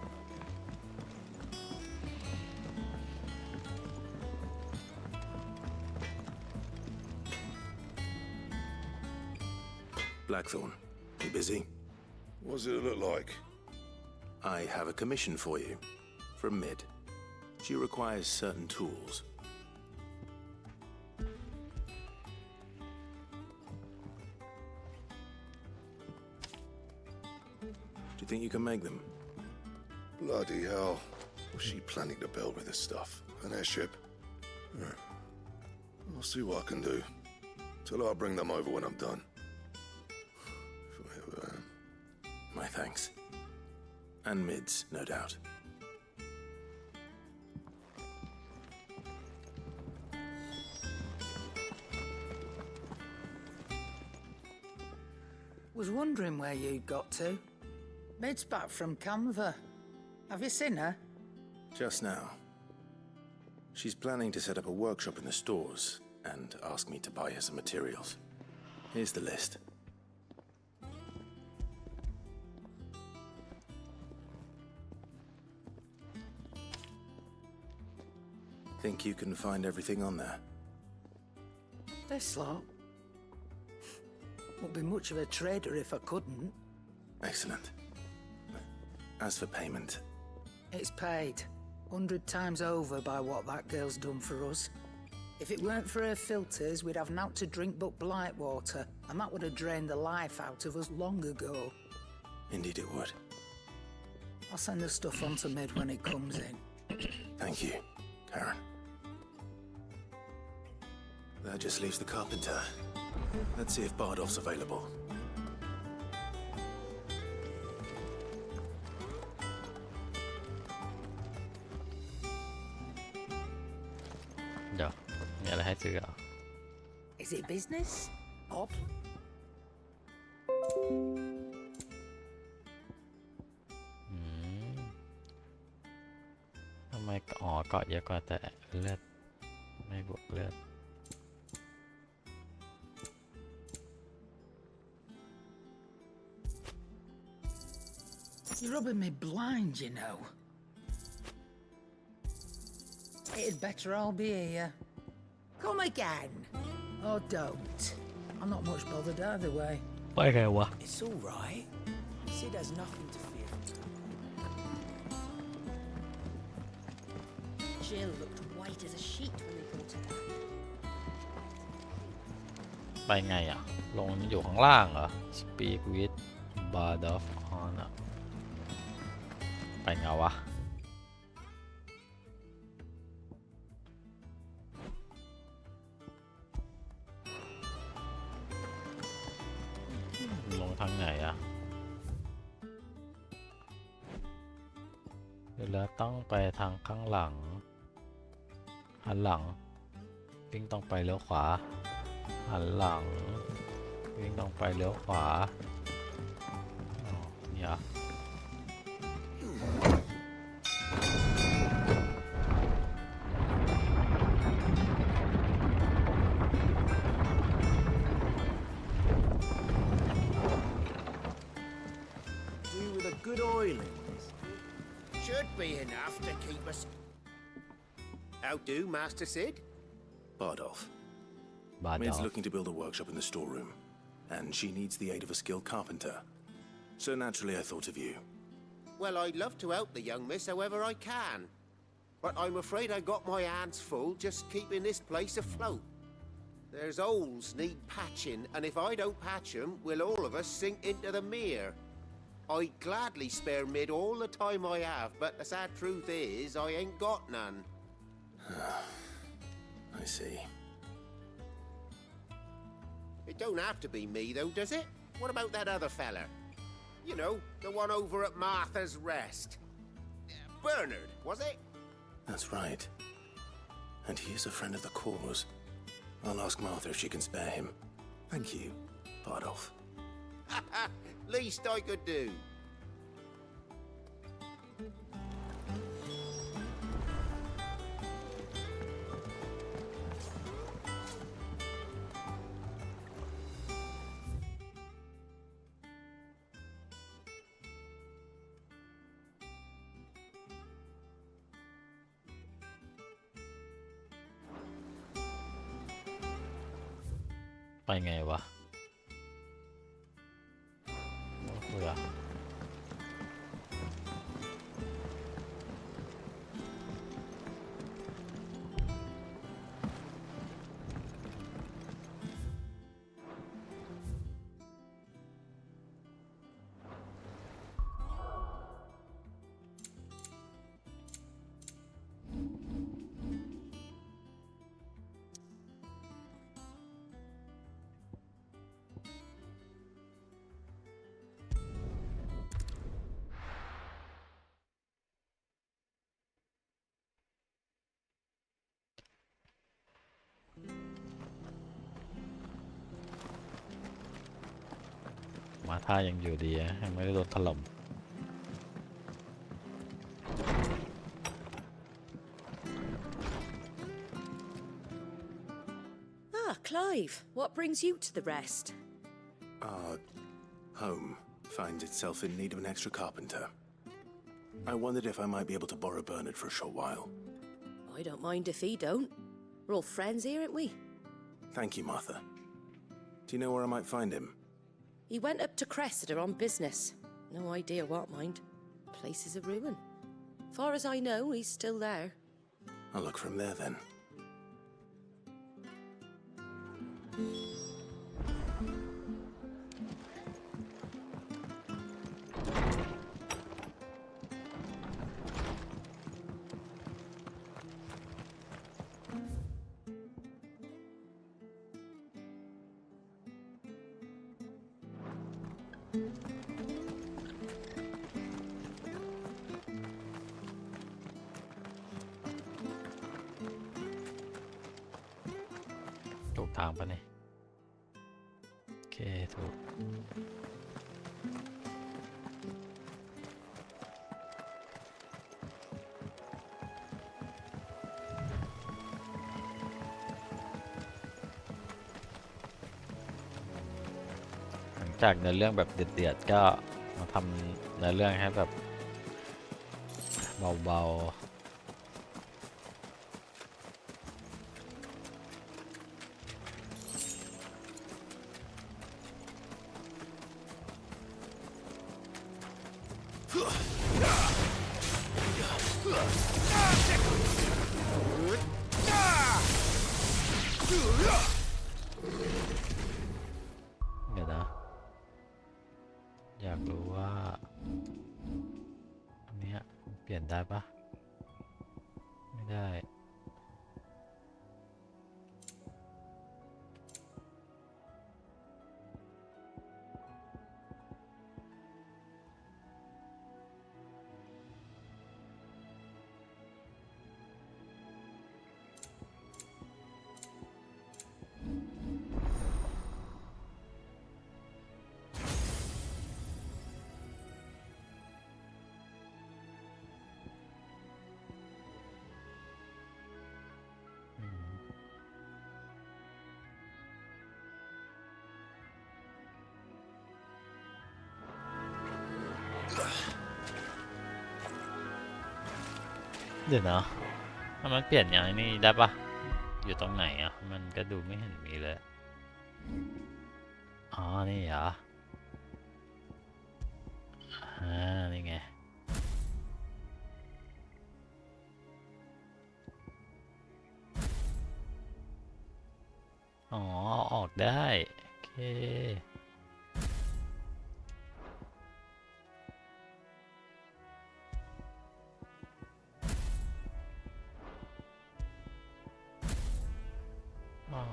Blackthorn, you busy? What does it look like? I have a commission for you. From Mid. She requires certain tools. Do you think you can make them? Bloody hell. What's she planning to build with this stuff? An airship? I'll see what I can do. Tell her I'll bring them over when I'm done. My thanks. And Mid's, no doubt. Was wondering where you got to. Mid's back from Canva. Have you seen her? Just now. She's planning to set up a workshop in the stores and ask me to buy her some materials. Here's the list. Think you can find everything on there? This lot. Wouldn't be much of a trader if I couldn't. Excellent. As for payment... It's paid. 100 times over by what that girl's done for us. If it weren't for her filters, we'd have naught to drink but blight water, and that would have drained the life out of us long ago. Indeed it would. I'll send the stuff on to Mid when it comes in. Thank you, Karen. That just leaves the carpenter. Let's see if Bardolph's available. Dạ, nghe là hai chữ à? Is it business? Odd? ทำไมอ๋อเกาะเยอะกว่าแต่เลือดไม่บวกเลือด You're rubbing me blind, you know. It'd better all be here. Come again. Or don't. I'm not much bothered either way. ไปไงวะ It's all right. Sid has nothing to fear. Jill looked white as a sheet when they brought her back. ไปไงอ่ะ ลงอยู่ข้างล่างเหรอ Speak with Bardolph on อ่ะ ไปไงวะ ลงทางไหนอ่ะเดี๋ยวเราต้องไปทางข้างหลัง หันหลัง วิ่งต้องไปเลี้ยวขวา หันหลัง วิ่งต้องไปเลี้ยวขวาอ๋อเนี่ย Do with a good oiling. Should be enough to keep us... How do, Master Sid? Bardolph. Bardolph. Mid's looking to build a workshop in the storeroom, and she needs the aid of a skilled carpenter. So naturally I thought of you. Well, I'd love to help the young miss however I can. But I'm afraid I got my hands full just keeping this place afloat. There's holes need patching, and if I don't patch them, will all of us sink into the mere. I'd gladly spare Mid all the time I have, but the sad truth is, I ain't got none. I see. It don't have to be me, though, does it? What about that other fella? You know, the one over at Martha's Rest. Bernard, was it? That's right. And he is a friend of the cause. I'll ask Martha if she can spare him. Thank you, Bardolph. Least I could do.ไปไงวะเบื่อ มาท่ายังอยู่ดียังไม่ได้โดนถล่ม Ah, Clive, what brings you to the rest? Our home finds itself in need of an extra carpenter. I wondered if I might be able to borrow Bernard for a short while. I don't mind if he don't. We're all friends here, aren't we? Thank you, Martha. Do you know where I might find him? He went up to Cressida on business. No idea what, mind. Place is a ruin. Far as I know, he's still there. I'll look from there then. ถูกทางปะเนี่ยโอเคถูกหลังจากเนื้อเรื่องแบบเดือดๆก็มาทำเนื้อเรื่องให้แบบเบาๆเดี๋ยวนะอยากรู้ว่าอันเนี้ยเปลี่ยนได้ปะไม่ได้เดี๋ยวนะมันเปลี่ยนอย่างนี้ได้ปะอยู่ตรงไหนอ่ะมันก็ดูไม่เห็นมีเลยอ๋อนี่เหรอนี่ไงอ๋อออกได้โอเคอ๋อ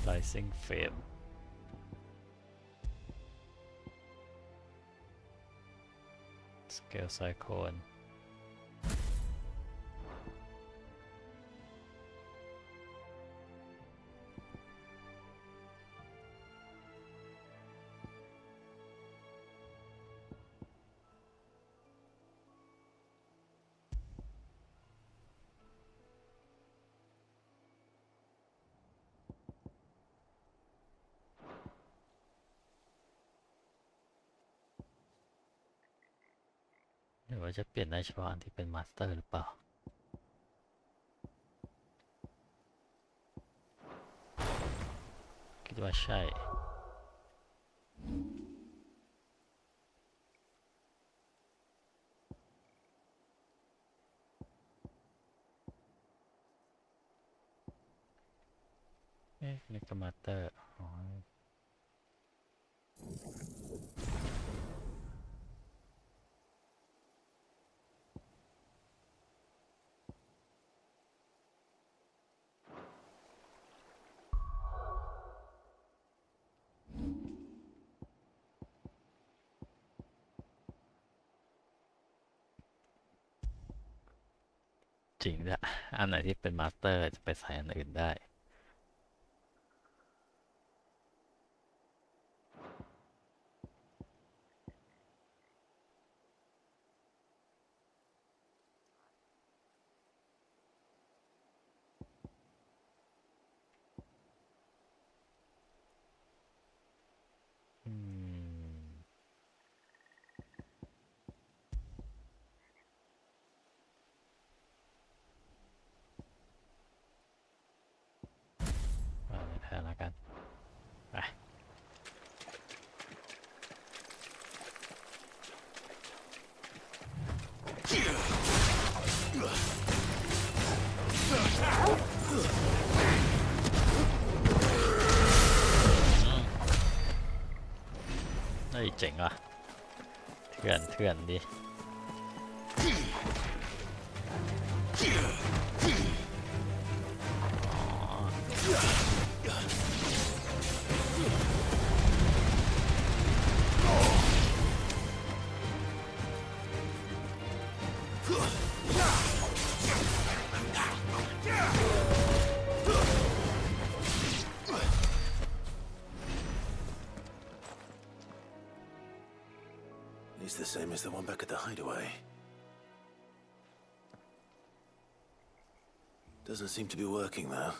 Rising Flame สเกลไซโคนหรือว่าจะเปลี่ยนได้เฉพาะอันที่เป็นมาสเตอร์หรือเปล่าคิดว่าใช่นี่ก็มาสเตอร์อ๋อจริงด้วยอันไหนที่เป็นมาสเตอร์จะไปใส่อันอื่นได้ เจ๋งว่ะเถื่อนดิIt's the same as the one back at the hideaway. Doesn't seem to be working though.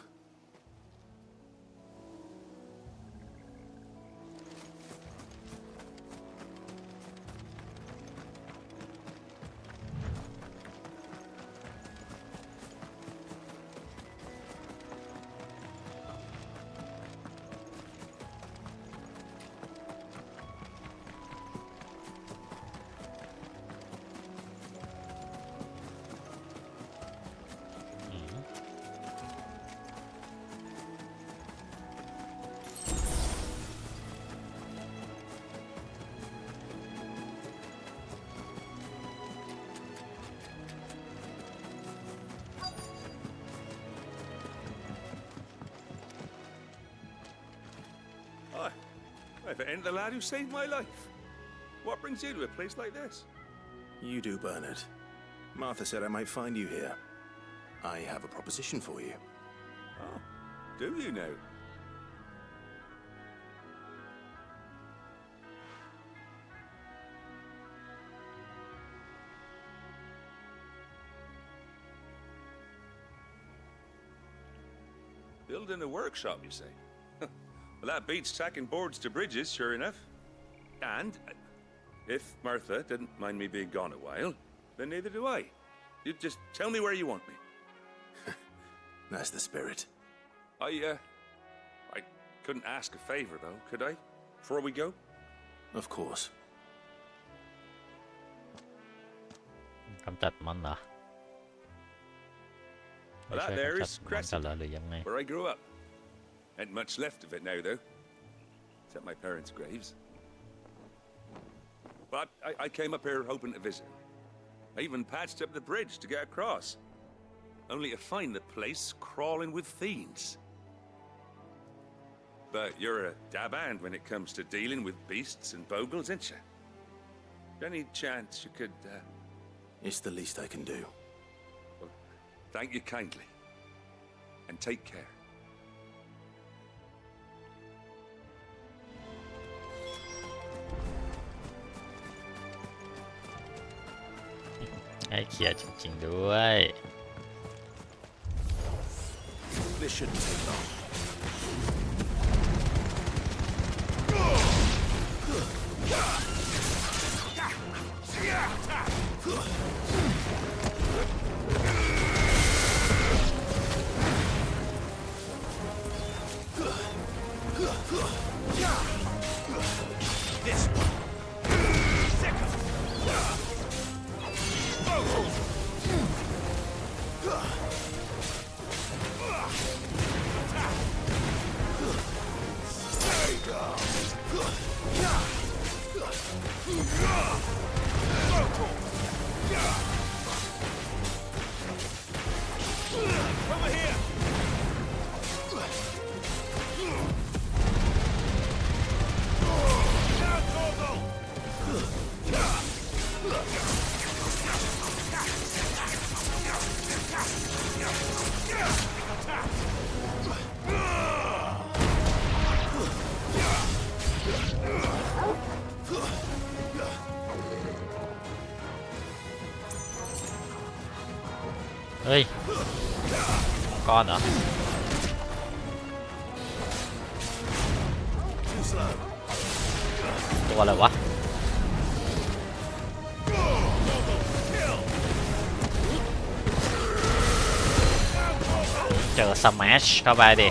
If it ain't the lad who saved my life. What brings you to a place like this? You do, Bernard. Martha said I might find you here. I have a proposition for you. Oh, do you now? Building a workshop, you say? Well, that beats tacking boards to bridges, sure enough. And if Martha didn't mind me being gone a while, then neither do I. You just tell me where you want me. That's the spirit. I couldn't ask a favor, though, could I? Before we go? Of course. กำจัดมันเหรอ Well, that there is Crescent, where I grew up. Ain't much left of it now, though. Except my parents' graves. But I came up here hoping to visit. I even patched up the bridge to get across. Only to find the place crawling with fiends. But you're a dab hand when it comes to dealing with beasts and bogles, ain't you? Any chance you could, It's the least I can do. Well, thank you kindly. And take care. ให้เขียร์จริงๆด้วย This shouldn't take long. This one. Second. Over here.เฮ้ยก้อนเหรอตัวอะไรวะเจอสแมชเข้าไปดิ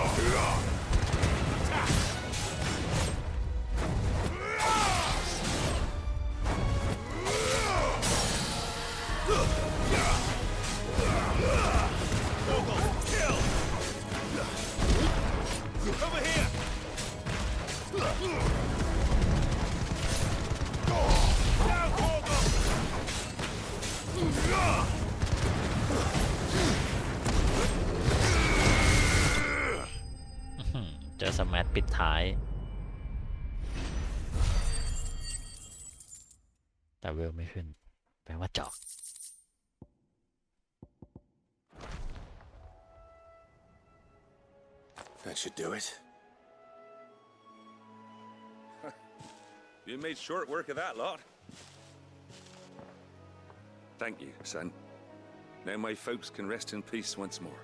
สแมัปิดท้ายแต่เวลไม่ขึ้นแปลว่าจอก That should do it. You made short work of that lot. Thank you, son. Now my folks can rest in peace once more.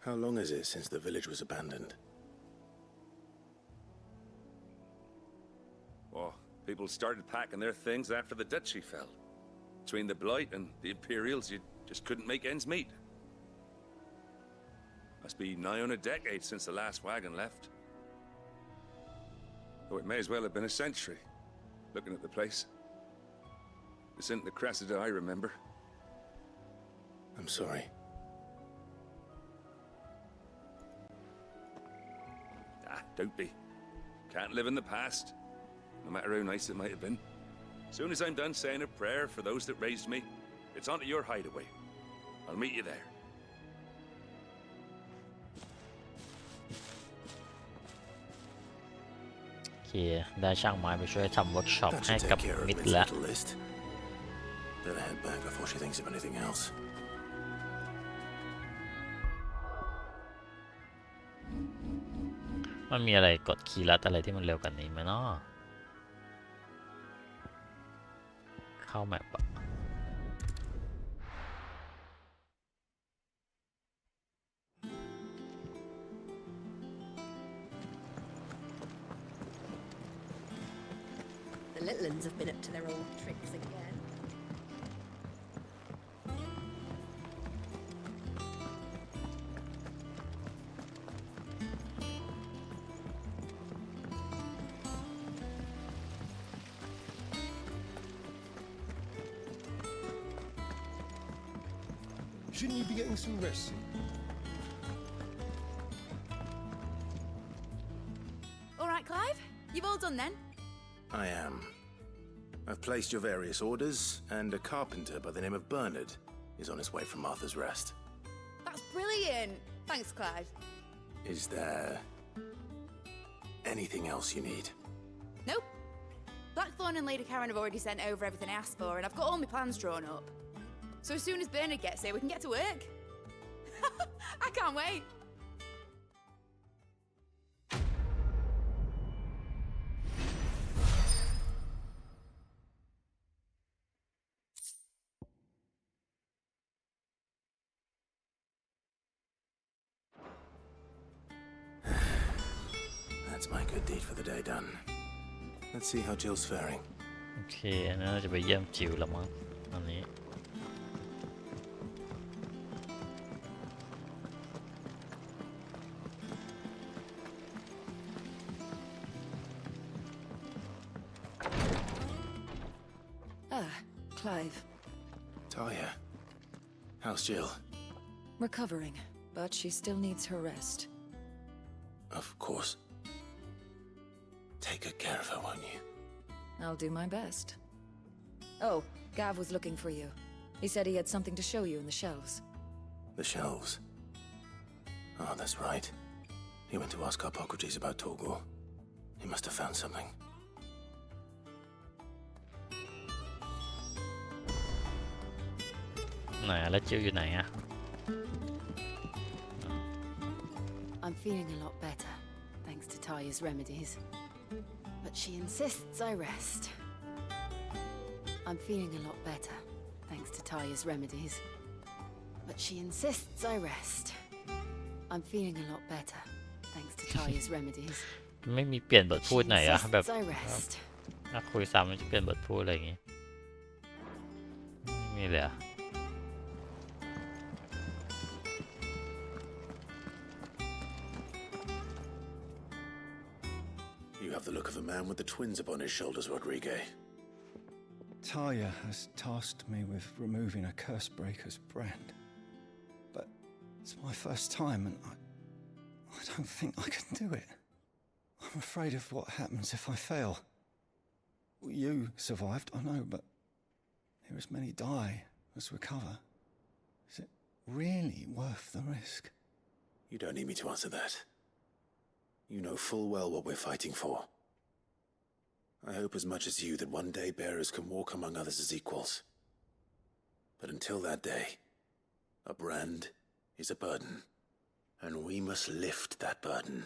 How long is it since the village was abandoned? Oh, people started packing their things after the duchy fell. Between the Blight and the Imperials, you just couldn't make ends meet. Must be nigh on a decade since the last wagon left. Though it may as well have been a century, looking at the place. This isn't the Cressida I remember. I'm sorry. Don't be. Can't live in the past, no matter how nice it might have been. Soon as I'm done saying a prayer for those that raised me, it's onto your hideaway. I'll meet you there. โอเคได้ช่างไม้ไปช่วยทำเวิร์กช็อปให้กับมิดแล้ว Better head back before she thinks of anything else. มันมีอะไรกดคีย์ลัดอะไรที่มันเร็วกว่านี้ไหมเนาะเข้าแมปอะ The little uns have been up to their old tricks again. Shouldn't you be getting some rest? All right, Clive? You've all done then? I am. I've placed your various orders, and a carpenter by the name of Bernard is on his way from Martha's Rest. That's brilliant. Thanks, Clive. Is there anything else you need? Nope. Blackthorn and Lady Karen have already sent over everything I asked for, and I've got all my plans drawn up. So as soon as Bernard gets here, we can get to work. I can't wait. That's my good deed for the day done. Let's see how Jill's faring. โอเคน่าจะไปเยี่ยมจิวแล้วมั้งตอนนี้ Clive. Talia, how's Jill? Recovering, but she still needs her rest. Of course. Take good care of her, won't you? I'll do my best. Oh, Gav was looking for you. He said he had something to show you in the shelves. The shelves? Oh, that's right. He went to ask Hippocrates about Torgor. He must have found something. I'm feeling a lot better, thanks to Taya's remedies. But she insists I rest. I'm feeling a lot better, thanks to Taya's remedies. But she insists I rest. I'm feeling a lot better, thanks to Taya's remedies. ไม่มีเปลี่ยนบทพูดไหนอะแบบ I rest. ถ้าคุยซ้ำมันจะเปลี่ยนบทพูดอะไรอย่างงี้ไม่มีเลยอะ You have the look of a man with the twins upon his shoulders, Rodrigue. Taya has tasked me with removing a Cursebreaker's brand. But it's my first time and I don't think I can do it. I'm afraid of what happens if I fail. You survived, I know, but here as many die as recover. Is it really worth the risk? You don't need me to answer that. You know full well what we're fighting for. I hope as much as you that one day bearers can walk among others as equals. But until that day, a brand is a burden, and we must lift that burden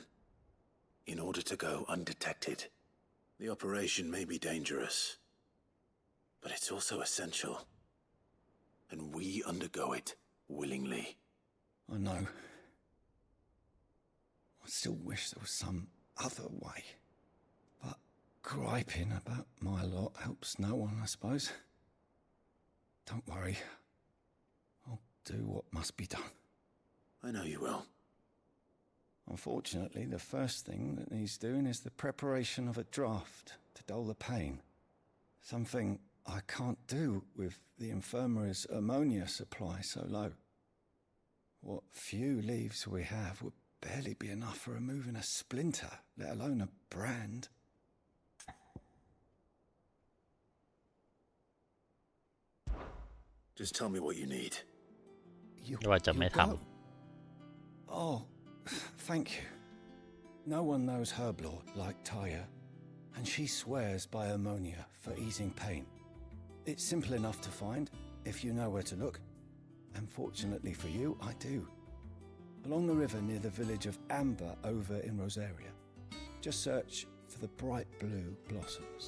in order to go undetected. The operation may be dangerous, but it's also essential, and we undergo it willingly. I know. I still wish there was some other way. But griping about my lot helps no one, I suppose. Don't worry. I'll do what must be done. I know you will. Unfortunately, the first thing that needs doing is the preparation of a draft to dull the pain. Something I can't do with the infirmary's ammonia supply so low. What few leaves we have would barely be enough for removing a splinter, let alone a brand. Just tell me what you need. ว่าจะไม่ท Oh, thank you. No one knows Herblord like Taya, and she swears by ammonia for easing pain. It's simple enough to find, if you know where to look. And fortunately for you, I do. Along the river near the village of Amber over in Rosaria. Just search for the bright blue blossoms.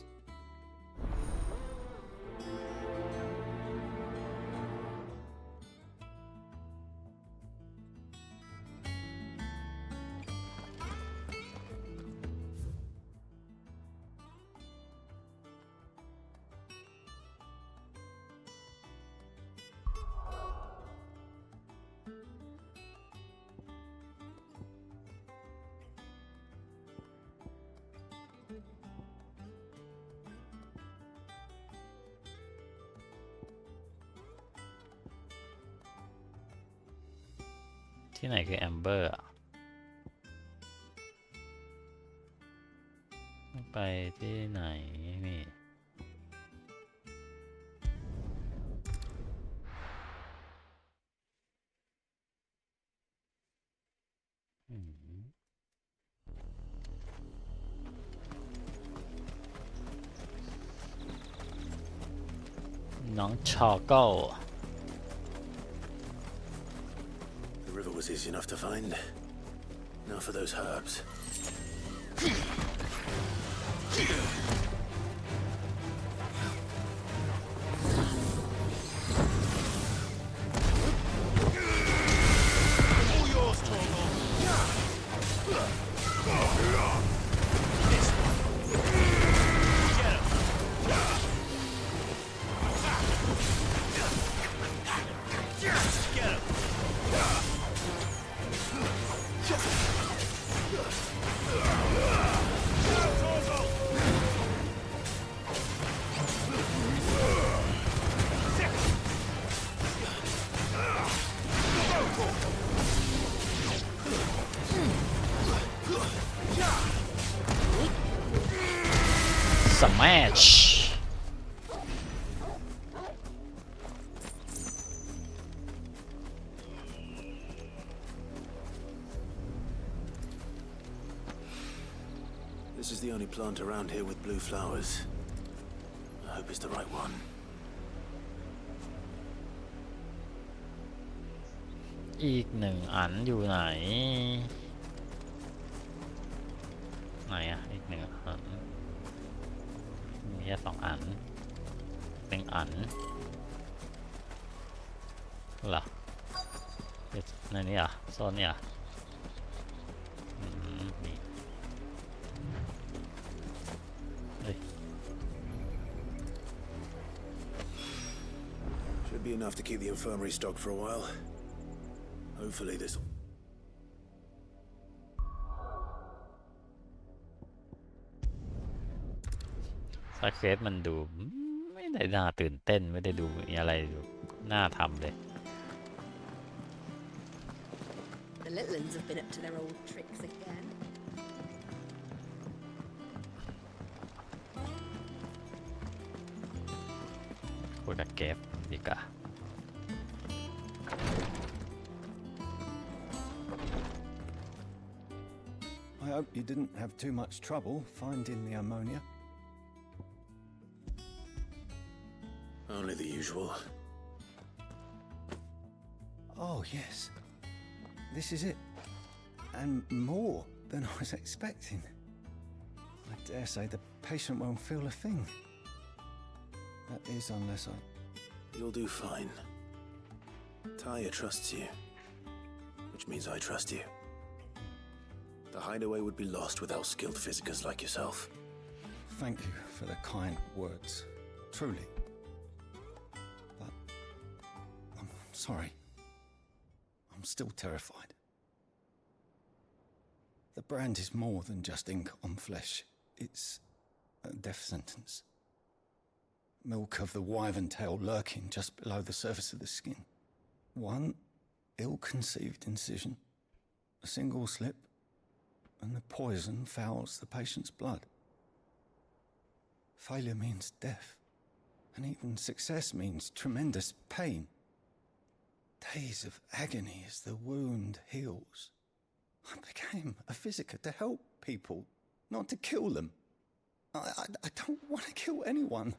ที่ไหนคือแอมเบอร์อ่ะไปที่ไหนนี่น้องชอโก้ The river was easy enough to find. Now for those herbs. All yours, Torgal. This one. Get him. Get him. Smash! This is the only plant around here with blue flowers. I hope it's the right one. อีกหนึ่งอันอยู่ไหนไหนอ่ะอีกหนึ่งอันมีแค่2 อันเป็นอันเหรอในนี้อ่ะโซนนี้อ่ะนี่เฮ้ย Should be enough to keep the infirmary stocked for a while. Hopefully this. ถ้าเคสมันดูไม่ได้น่าตื่นเต้นไม่ได้ดูมีอะไรน่าทำเลย The little ones have been up to their old tricks again. คุยกับเกฟดีกว่า I hope you didn't have too much trouble finding the ammonia. Only the usual. Oh, yes. This is it. And more than I was expecting. I dare say the patient won't feel a thing. That is, unless I... You'll do fine. Taya trusts you, which means I trust you. The hideaway would be lost without skilled physicers like yourself. Thank you for the kind words. Truly. But I'm sorry. I'm still terrified. The brand is more than just ink on flesh. It's a death sentence. Milk of the wyvern tail lurking just below the surface of the skin. One ill-conceived incision, a single slip, and the poison fouls the patient's blood. Failure means death, and even success means tremendous pain. Days of agony as the wound heals. I became a physiker to help people, not to kill them. I don't want to kill anyone.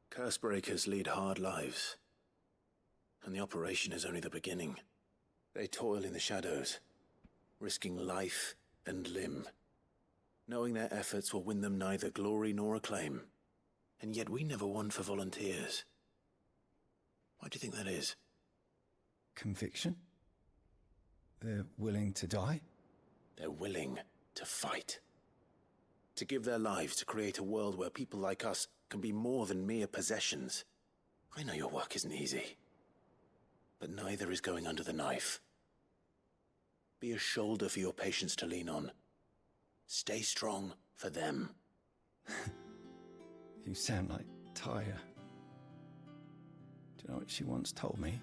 Cursebreakers lead hard lives, and the operation is only the beginning. They toil in the shadows, risking life and limb, knowing their efforts will win them neither glory nor acclaim. And yet we never won for volunteers. Why do you think that is? Conviction? They're willing to die? They're willing to fight. To give their lives to create a world where people like us can be more than mere possessions. I know your work isn't easy, but neither is going under the knife. Be a shoulder for your patients to lean on. Stay strong for them. You sound like Taya. Do you know what she once told me?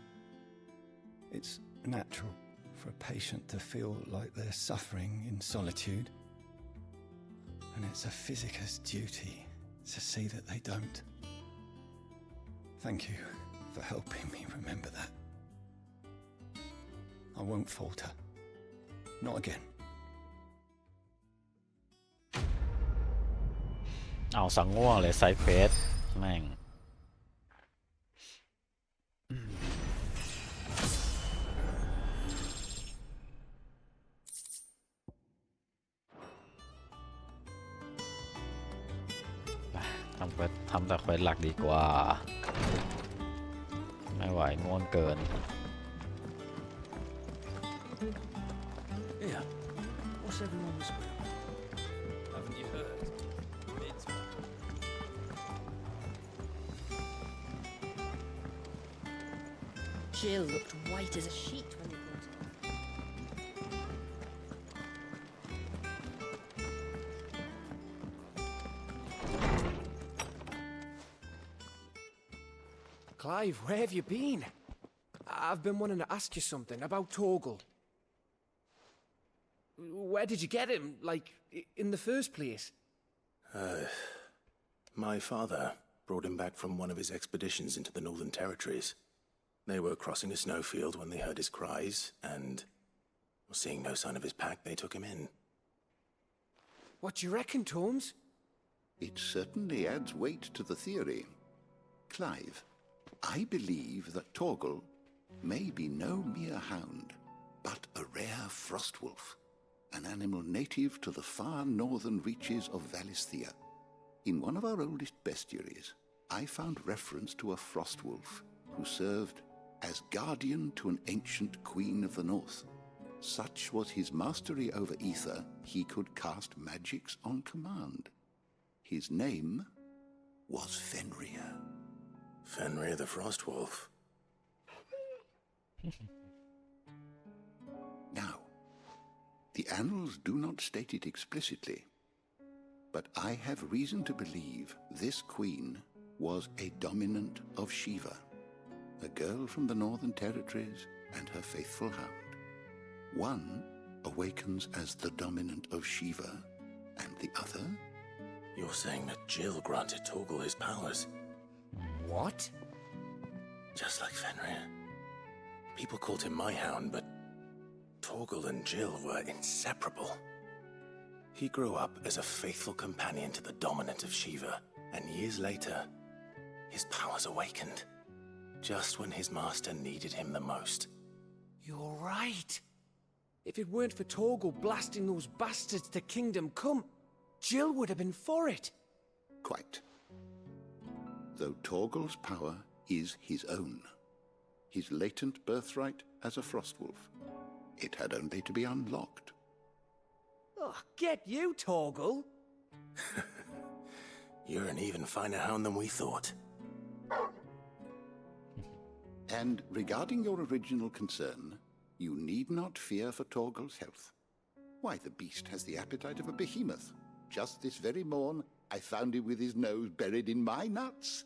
It's natural for a patient to feel like they're suffering in solitude. And it's a physiker's duty to see that they don't. Thank you for helping me remember that. I won't falter. Not again. เอาสังง่วงเลยไซเฟสแม่งทำแต่เควสหลักดีกว่าไม่ไหวง่วงเกิน Yeah. What's everyone whispering? Haven't you heard? It's Jill looked white as a sheet when they brought her. Clive, where have you been? I've been wanting to ask you something about Torgal. Where did you get him, like, in the first place? My father brought him back from one of his expeditions into the Northern Territories. They were crossing a snowfield when they heard his cries, and, seeing no sign of his pack, they took him in. What do you reckon, Tomes? It certainly adds weight to the theory. Clive, I believe that Torgal may be no mere hound, but a rare frostwolf, an animal native to the far northern reaches of Valisthea. In one of our oldest bestiaries, I found reference to a frostwolf who served as guardian to an ancient queen of the north. Such was his mastery over ether, he could cast magics on command. His name was Fenrir. Fenrir the Frostwolf. Now, the annals do not state it explicitly, but I have reason to believe this queen was a dominant of Shiva, a girl from the Northern Territories and her faithful hound. One awakens as the dominant of Shiva, and the other... You're saying that Jill granted Torgal his powers? What? Just like Fenrir. People called him my hound, but Torgal and Jill were inseparable. He grew up as a faithful companion to the dominant of Shiva, and years later, his powers awakened, just when his master needed him the most. You're right. If it weren't for Torgal blasting those bastards to Kingdom Come, Jill would have been for it. Quite. Though Torgal's power is his own, his latent birthright as a Frostwolf, it had only to be unlocked. Oh, get you, Torgal. You're an even finer hound than we thought. And regarding your original concern, you need not fear for Torgal's health. Why, the beast has the appetite of a behemoth. Just this very morn, I found him with his nose buried in my nuts.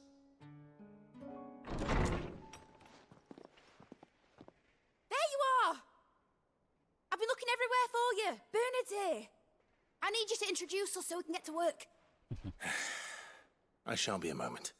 There you are! I've been looking everywhere for you. Bernard's here. I need you to introduce us so we can get to work. I shan't be a moment.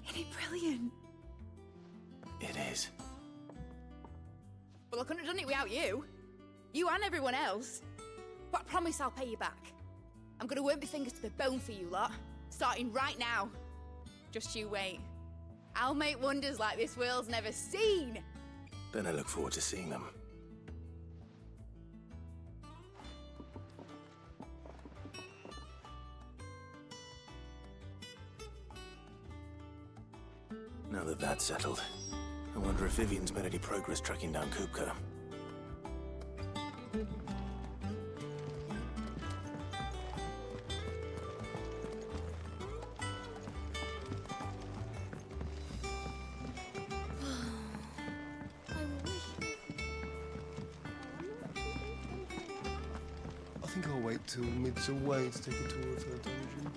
Isn't it brilliant? It is. Well, I couldn't have done it without you. You and everyone else. But I promise I'll pay you back. I'm gonna work my fingers to the bone for you lot, starting right now. Just you wait. I'll make wonders like this world's never seen. Then I look forward to seeing them. Now that that's settled, I wonder if Vivian's made any progress tracking down Kupka. I think I'll wait till Mid's away to take a tour of her dungeon.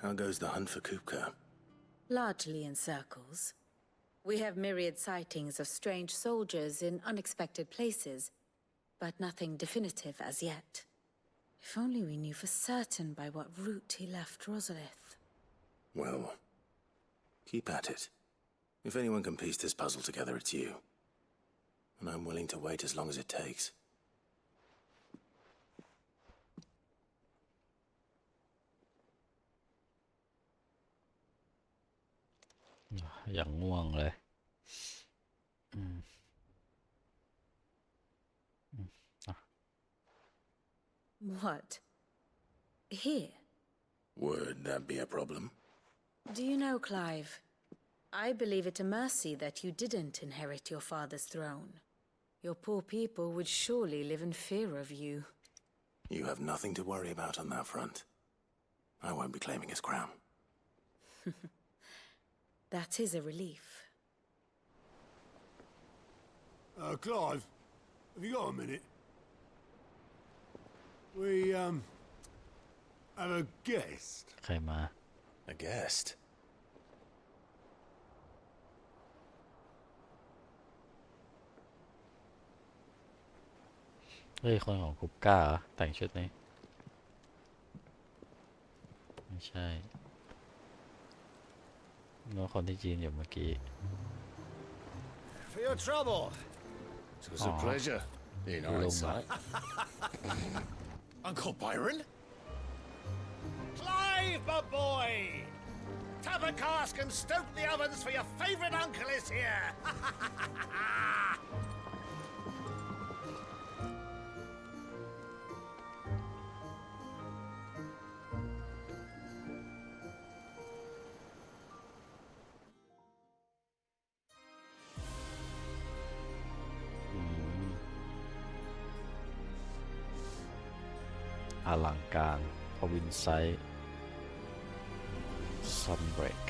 How goes the hunt for Kupka? Largely in circles. We have myriad sightings of strange soldiers in unexpected places, but nothing definitive as yet. If only we knew for certain by what route he left Rosalith. Well, keep at it. If anyone can piece this puzzle together, it's you. And I'm willing to wait as long as it takes. อย่างง่วงเลย What? Here? Would that be a problem? Do you know, Clive? I believe it a mercy that you didn't inherit your father's throne. Your poor people would surely live in fear of you. You have nothing to worry about on that front. I won't be claiming his crown. That is a relief. Clive, have you got a minute? We, have a guest. ใครมา A guest? เฮ้ย คนของคุปก้าเหรอแต่งชุดนี้ ไม่ใช่เมื่อคนที่จีนอยู่เมื่อกี้ For your trouble. It was a pleasure. In hindsight. Uncle Byron? Clive, my boy! Tap a cask and stoke the ovens for your favourite uncle is here! อลังการทวินไซต์ซันเบรก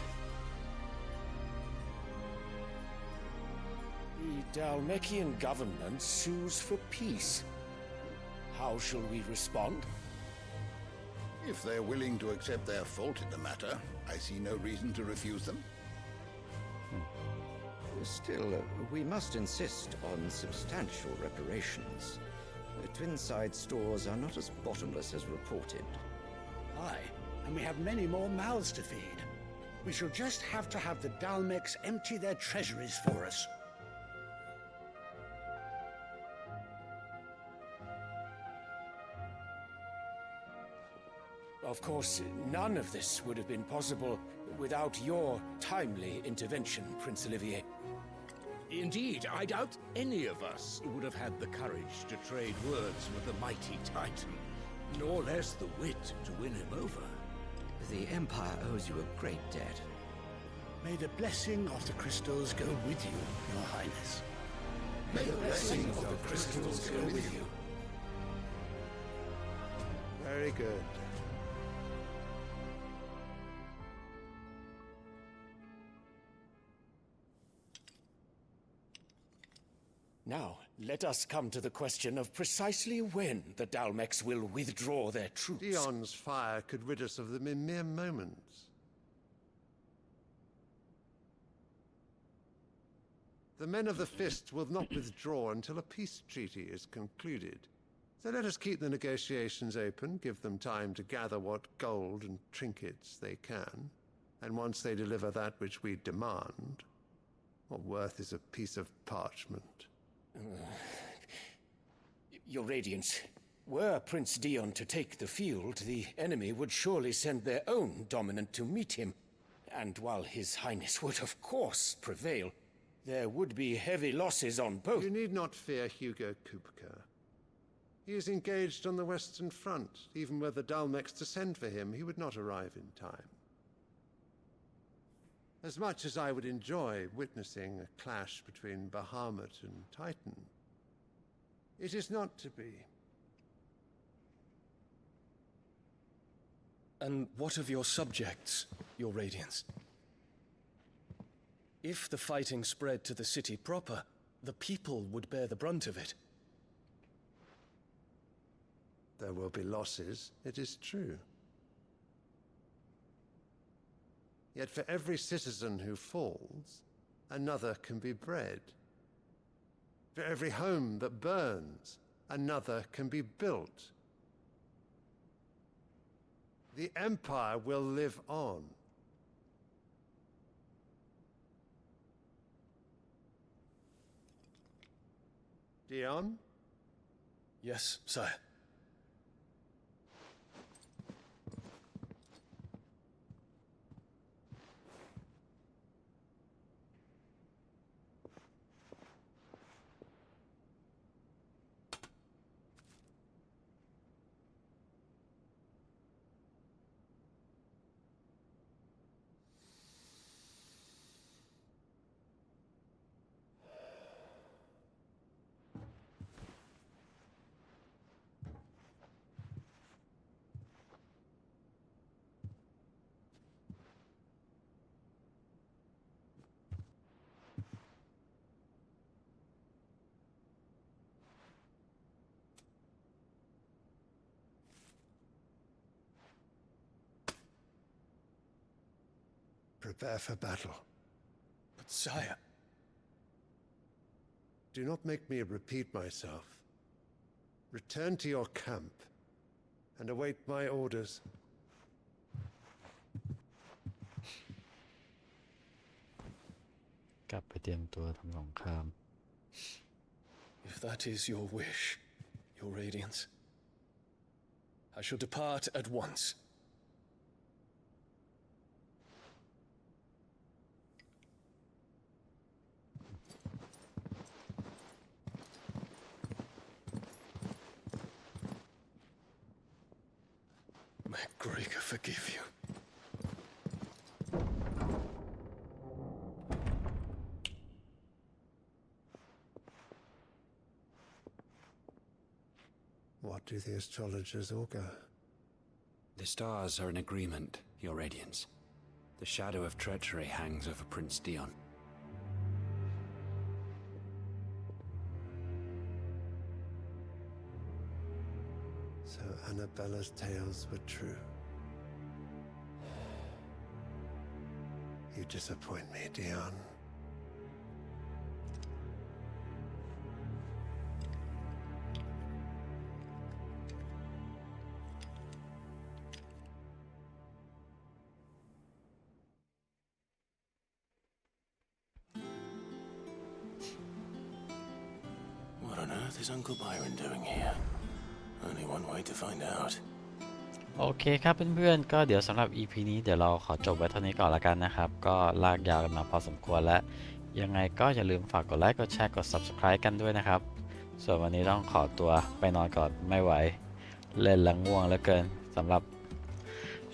The Dalmekian government sues for peace. How shall we respond? If they're willing to accept their fault in the matter, I see no reason to refuse them. Still, we must insist on substantial reparations. The Twinside stores are not as bottomless as reported. Aye, and we have many more mouths to feed. We shall just have to have the Dalmecs empty their treasuries for us. Of course, none of this would have been possible without your timely intervention, Prince Olivier. Indeed, I doubt any of us would have had the courage to trade words with the mighty Titan, nor less the wit to win him over. The Empire owes you a great debt. May the blessing of the crystals go with you, Your Highness. May the blessing of the crystals go with you. Very good. Now, let us come to the question of precisely when the Dalmecs will withdraw their troops. Dion's fire could rid us of them in mere moments. The men of the Fist will not withdraw until a peace treaty is concluded. So let us keep the negotiations open, give them time to gather what gold and trinkets they can, and once they deliver that which we demand, what worth is a piece of parchment? Your Radiance, were Prince Dion to take the field, the enemy would surely send their own dominant to meet him. And while His Highness would of course prevail, there would be heavy losses on both. You need not fear Hugo Kupka. He is engaged on the Western Front. Even were the Dalmecs to send for him, he would not arrive in time. As much as I would enjoy witnessing a clash between Bahamut and Titan, it is not to be. And what of your subjects, Your Radiance? If the fighting spread to the city proper, the people would bear the brunt of it. There will be losses, it is true. Yet for every citizen who falls, another can be bred. For every home that burns, another can be built. The Empire will live on. Dion? Yes, sire. Prepare for battle. But sire... Do not make me repeat myself. Return to your camp and await my orders. กลับไปเตรียมตัวทำสงคราม If that is your wish, Your Radiance, I shall depart at once. May Gregor forgive you. What do the astrologers augur? The stars are in agreement, Your Radiance. The shadow of treachery hangs over Prince Dion. So Annabella's tales were true. You disappoint me, Dion. What on earth is Uncle Byron doing here? Only one way to find out. โอเคครับเพื่อนๆก็เดี๋ยวสำหรับ EP นี้เดี๋ยวเราขอจบไว้เท่านี้ก่อนละกันนะครับก็ลากยาวกันมาพอสมควรแล้วยังไงก็อย่าลืมฝากกดไลค์กดแชร์กด Subscribe กันด้วยนะครับส่วนวันนี้ต้องขอตัวไปนอนก่อนไม่ไหวเล่นละง่วงเหลือเกินสำหรับ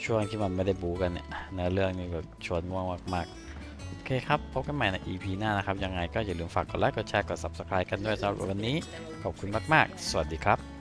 ช่วงที่มันไม่ได้บู๊กันเนี่ยเนื้อเรื่องนี้แบบชวนง่วงมากๆโอเคครับพบกันใหม่ใน EP หน้านะครับยังไงก็อย่าลืมฝากกดไลค์กดแชร์กด Subscribe กันด้วยสำหรับวันนี้ขอบคุณมากๆสวัสดีครับ